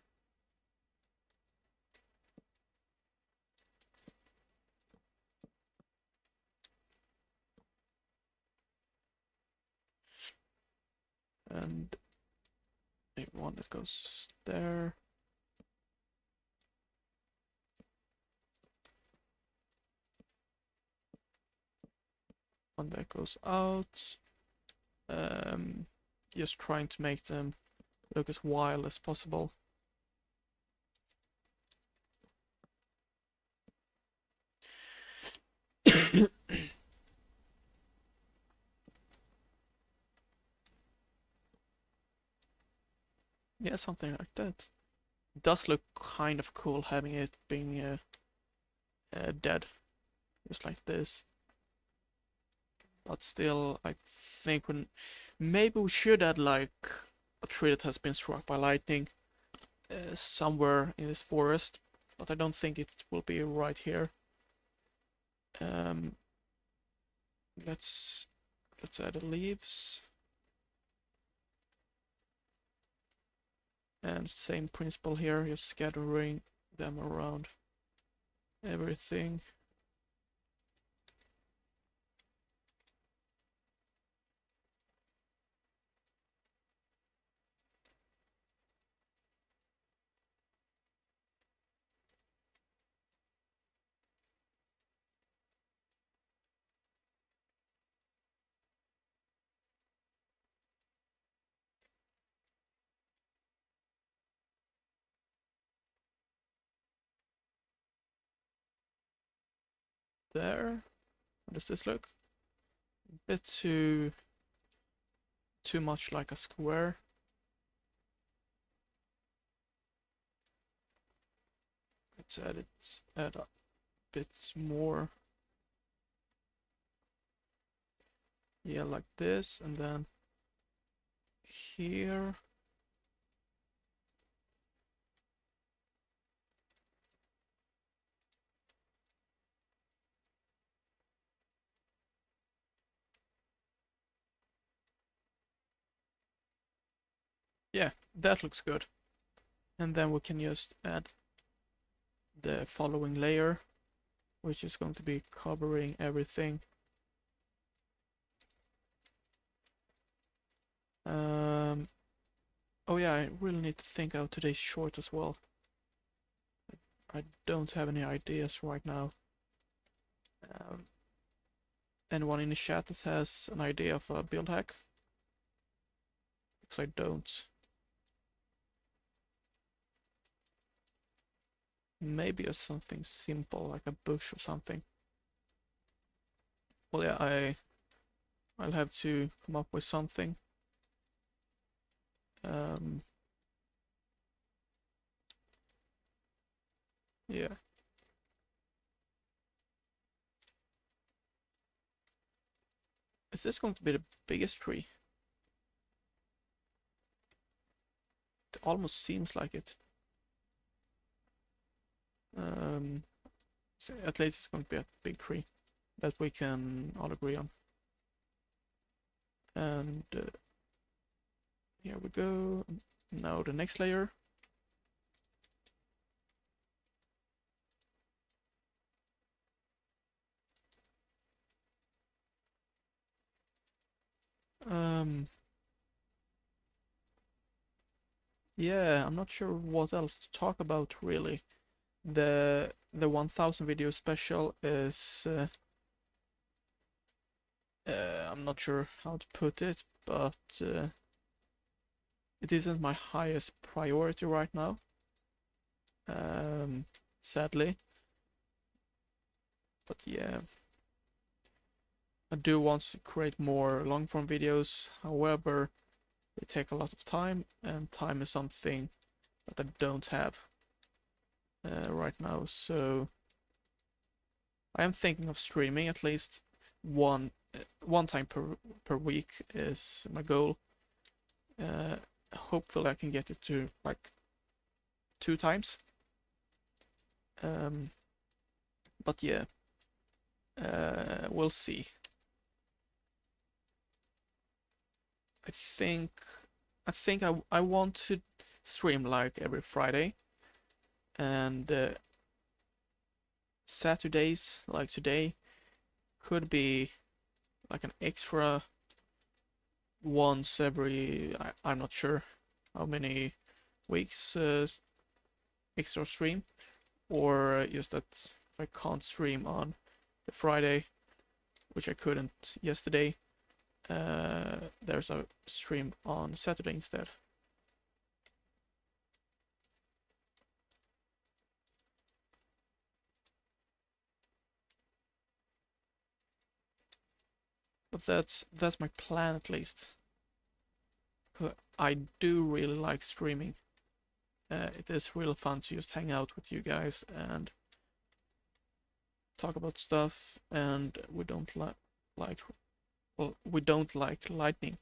And maybe one that goes there. One that goes out. Just trying to make them look as wild as possible. Yeah, something like that. It does look kind of cool having it being dead, just like this. But still, I think maybe we should add like a tree that has been struck by lightning somewhere in this forest, but I don't think it will be right here. Um, let's add the leaves. And same principle here, just scattering them around everything. There. How does this look? A bit too much like a square. Let's add a bit more. Yeah, like this, and then here. Yeah, that looks good. And then we can just add the following layer, which is going to be covering everything. Oh yeah, I really need to think out today's short as well. I don't have any ideas right now. Anyone in the chat that has an idea of a build hack? Because I don't. Maybe just something simple like a bush or something. Well, yeah, I'll have to come up with something. Yeah. Is this going to be the biggest tree? It almost seems like it. So at least it's going to be a big tree that we can all agree on. And here we go. Now the next layer. Yeah, I'm not sure what else to talk about really. The 1000 video special is I'm not sure how to put it, but it isn't my highest priority right now. Sadly. But yeah, I do want to create more long form videos. However, they take a lot of time, and time is something that I don't have right now. So I am thinking of streaming at least one time per week is my goal. Hopefully I can get it to like 2 times. But yeah, we'll see. I think I want to stream like every Friday, and Saturdays like today could be like an extra once every I'm not sure how many weeks extra stream, or just that if I can't stream on the Friday, which I couldn't yesterday, there's a stream on Saturday instead. But that's my plan at least. I do really like streaming. It is real fun to just hang out with you guys and talk about stuff, and we don't like well, we don't like lightning.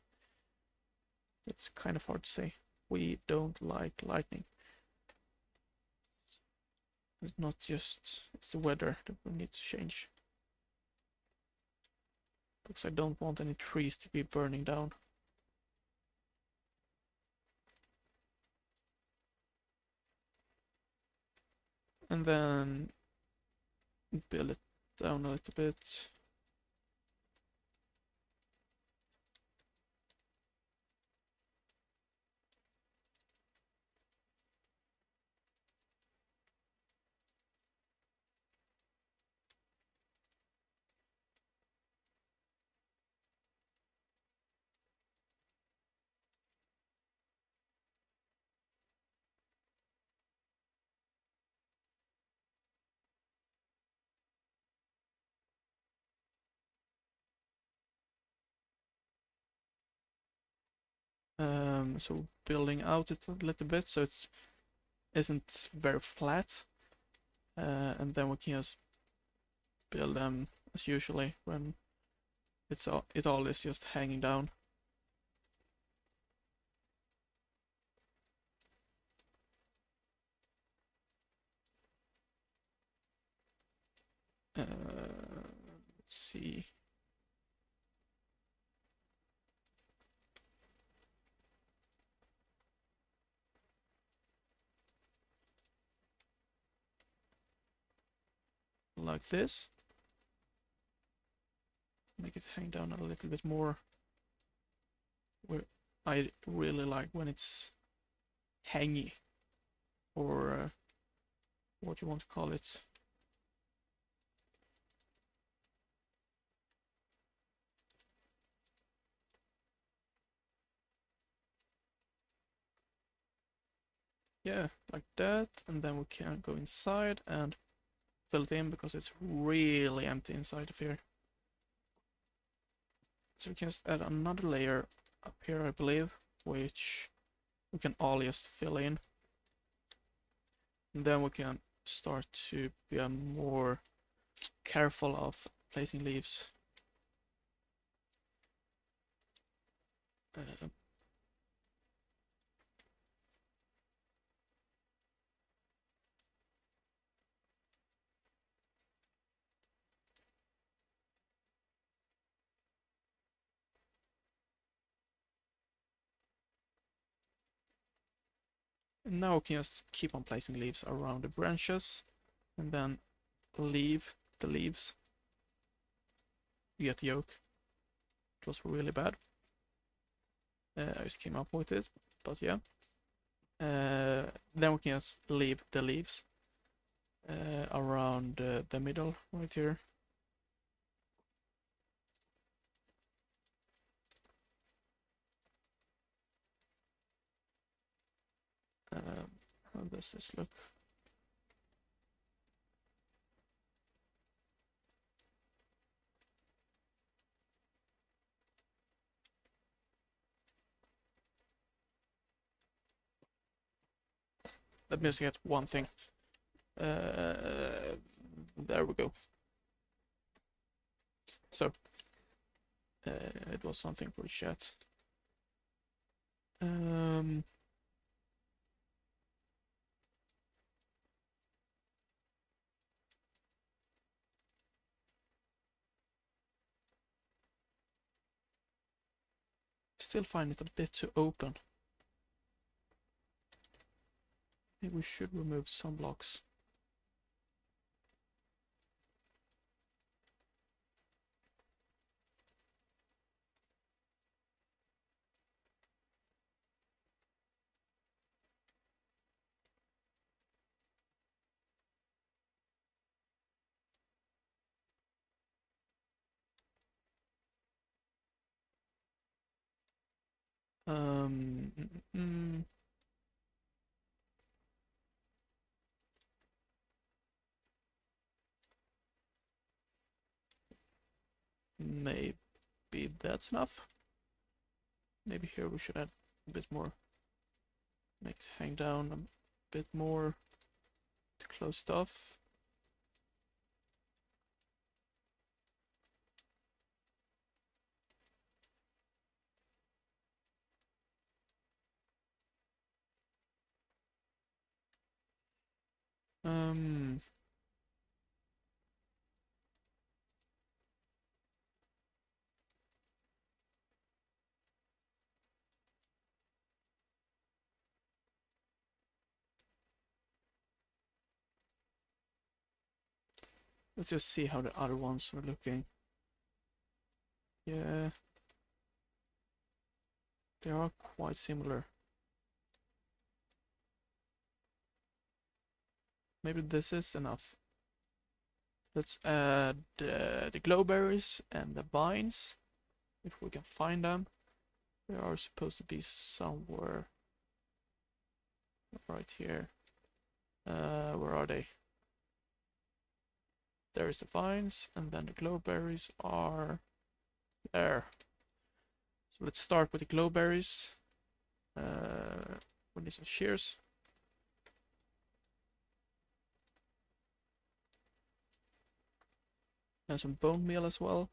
It's kind of hard to say. We don't like lightning. It's not just, it's the weather that we need to change. Because I don't want any trees to be burning down. And then build it down a little bit. So building out it a little bit so it isn't very flat, and then we can just build them as usually when it all is just hanging down. Let's see. like this. Make it hang down a little bit more. Where I really like when it's hangy, or what you want to call it. Yeah, like that, and then we can go inside and fill it in because it's really empty inside of here. So we can just add another layer up here, I believe, which we can all just fill in. And then we can start to be more careful of placing leaves. And now we can just keep on placing leaves around the branches and then leave the leaves. You get the yolk. It was really bad. I just came up with it, but yeah. Then we can just leave the leaves around the middle right here. How does this look? Let me just get one thing. There we go. So, it was something for chat. Still find it a bit too open. Maybe we should remove some blocks. Um, mm, mm, mm. Maybe that's enough. Maybe here we should add a bit more. Make it hang down a bit more to close it off. Let's just see how the other ones are looking. Yeah, they are quite similar. Maybe this is enough. Let's add the glowberries and the vines, if we can find them. They are supposed to be somewhere right here. Where are they? There's the vines, and then the glowberries are there. So let's start with the glowberries. We need some shears. And some bone meal as well.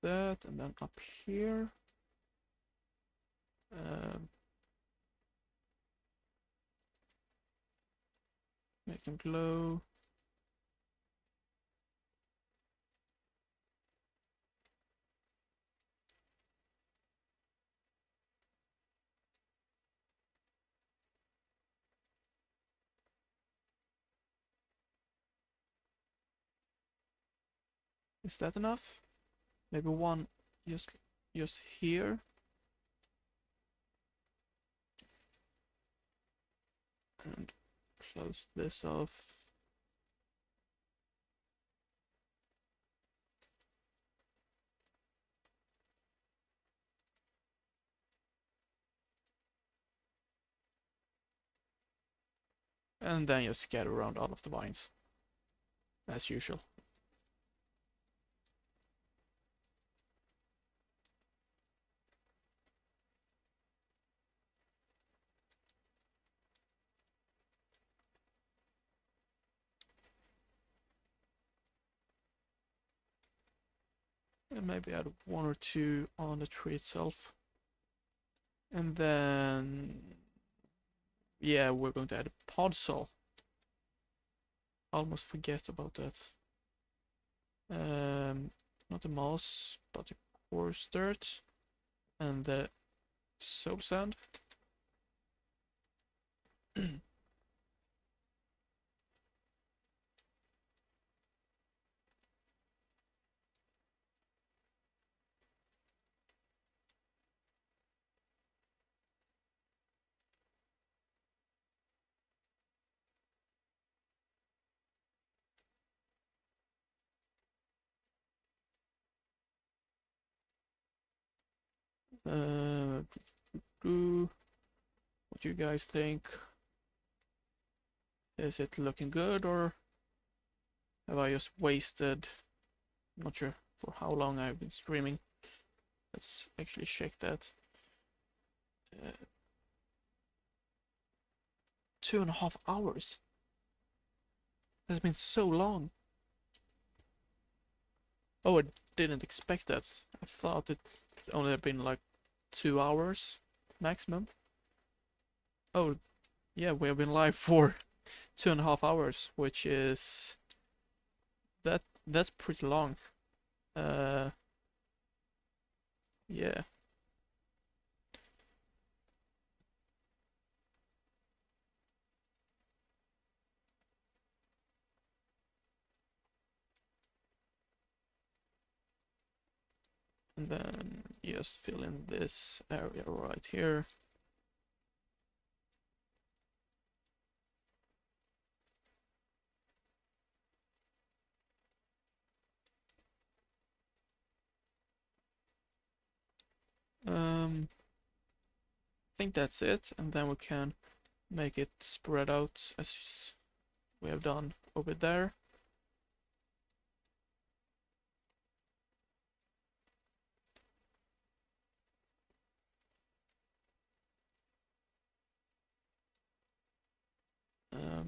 That, and then up here. Make them glow. Is that enough? Maybe one just here. And close this off. And then just scatter around all of the vines, as usual. And maybe add one or two on the tree itself. And then, yeah, we're going to add a pod saw. Almost forget about that. Not the moss, but the coarse dirt and the soap sand. What do you guys think? Is it looking good, or have I just wasted? I'm not sure for how long I've been streaming. Let's actually check that. 2.5 hours. Has been so long. Oh, I didn't expect that. I thought it only had been like 2 hours maximum. Oh, yeah, we have been live for 2.5 hours, which is that's pretty long. Yeah. And then just fill in this area right here. I think that's it, and then we can make it spread out as we have done over there. I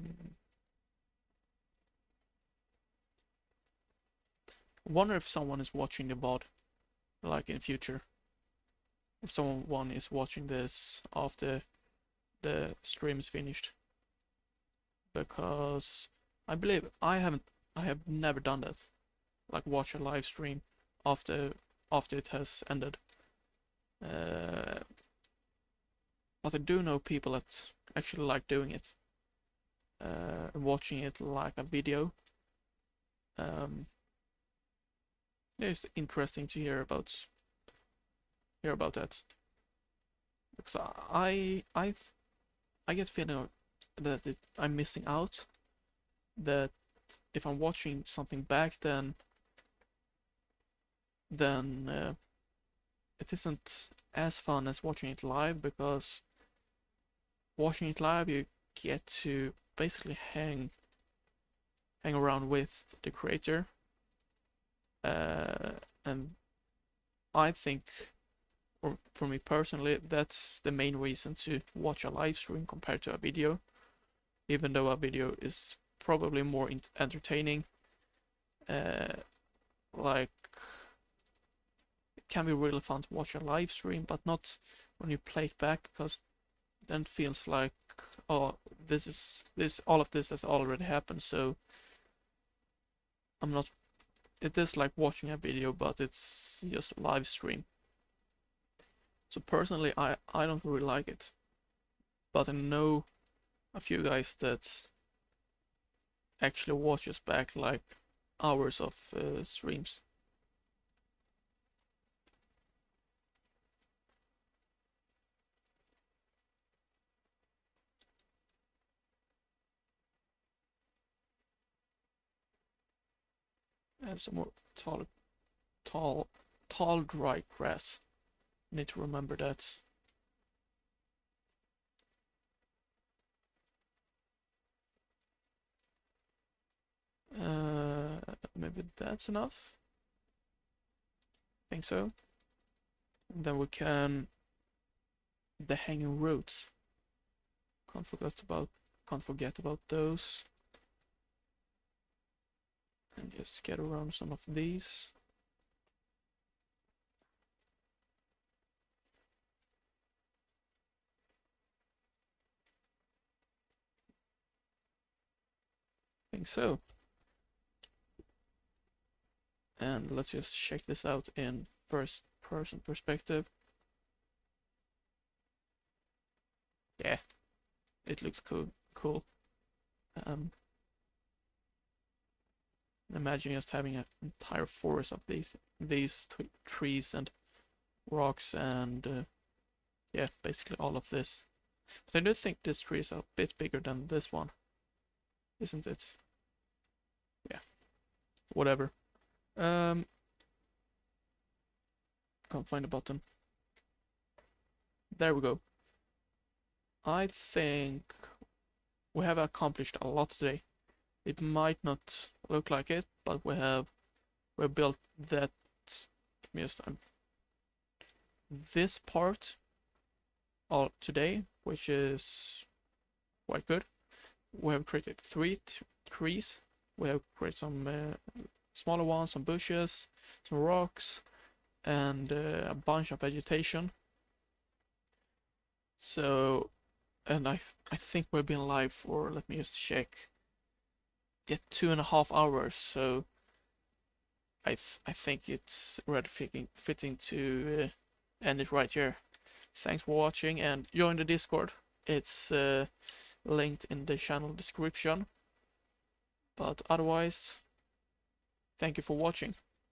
wonder if someone is watching the VOD, like in future. If someone is watching this after the stream is finished. Because I believe I have never done that. Like watch a live stream after it has ended. But I do know people that actually like doing it. Watching it like a video. It's interesting to hear about that. Because I get feeling that I'm missing out. That if I'm watching something back, then it isn't as fun as watching it live, because watching it live you get to basically hang around with the creator, and I think, or for me personally, that's the main reason to watch a live stream compared to a video, even though a video is probably more entertaining. Like, it can be really fun to watch a live stream, but not when you play it back, because then it feels like, oh, all of this has already happened, so I'm not. It is like watching a video, but it's just a live stream. So personally, I don't really like it, but I know a few guys that actually watches back like hours of streams. And some more tall, tall dry grass. Need to remember that. Maybe that's enough. Think so. And then we can the hanging roots. Can't forget about those. And just get around some of these. Think so. And let's just check this out in first person perspective. Yeah, it looks cool. Imagine just having an entire forest of these trees and rocks and yeah, basically all of this. But I do think this tree is a bit bigger than this one, isn't it? Yeah, whatever. Can't find the button. There we go. I think we have accomplished a lot today. It might not look like it, but we built that. Just this part all today, which is quite good. We have created 3 trees. We have created some smaller ones, some bushes, some rocks, and a bunch of vegetation. So, and I think we've been live for, let me just check. Yeah, 2.5 hours. So I think it's rather fitting to end it right here. Thanks for watching and join the Discord. It's linked in the channel description. But otherwise, thank you for watching.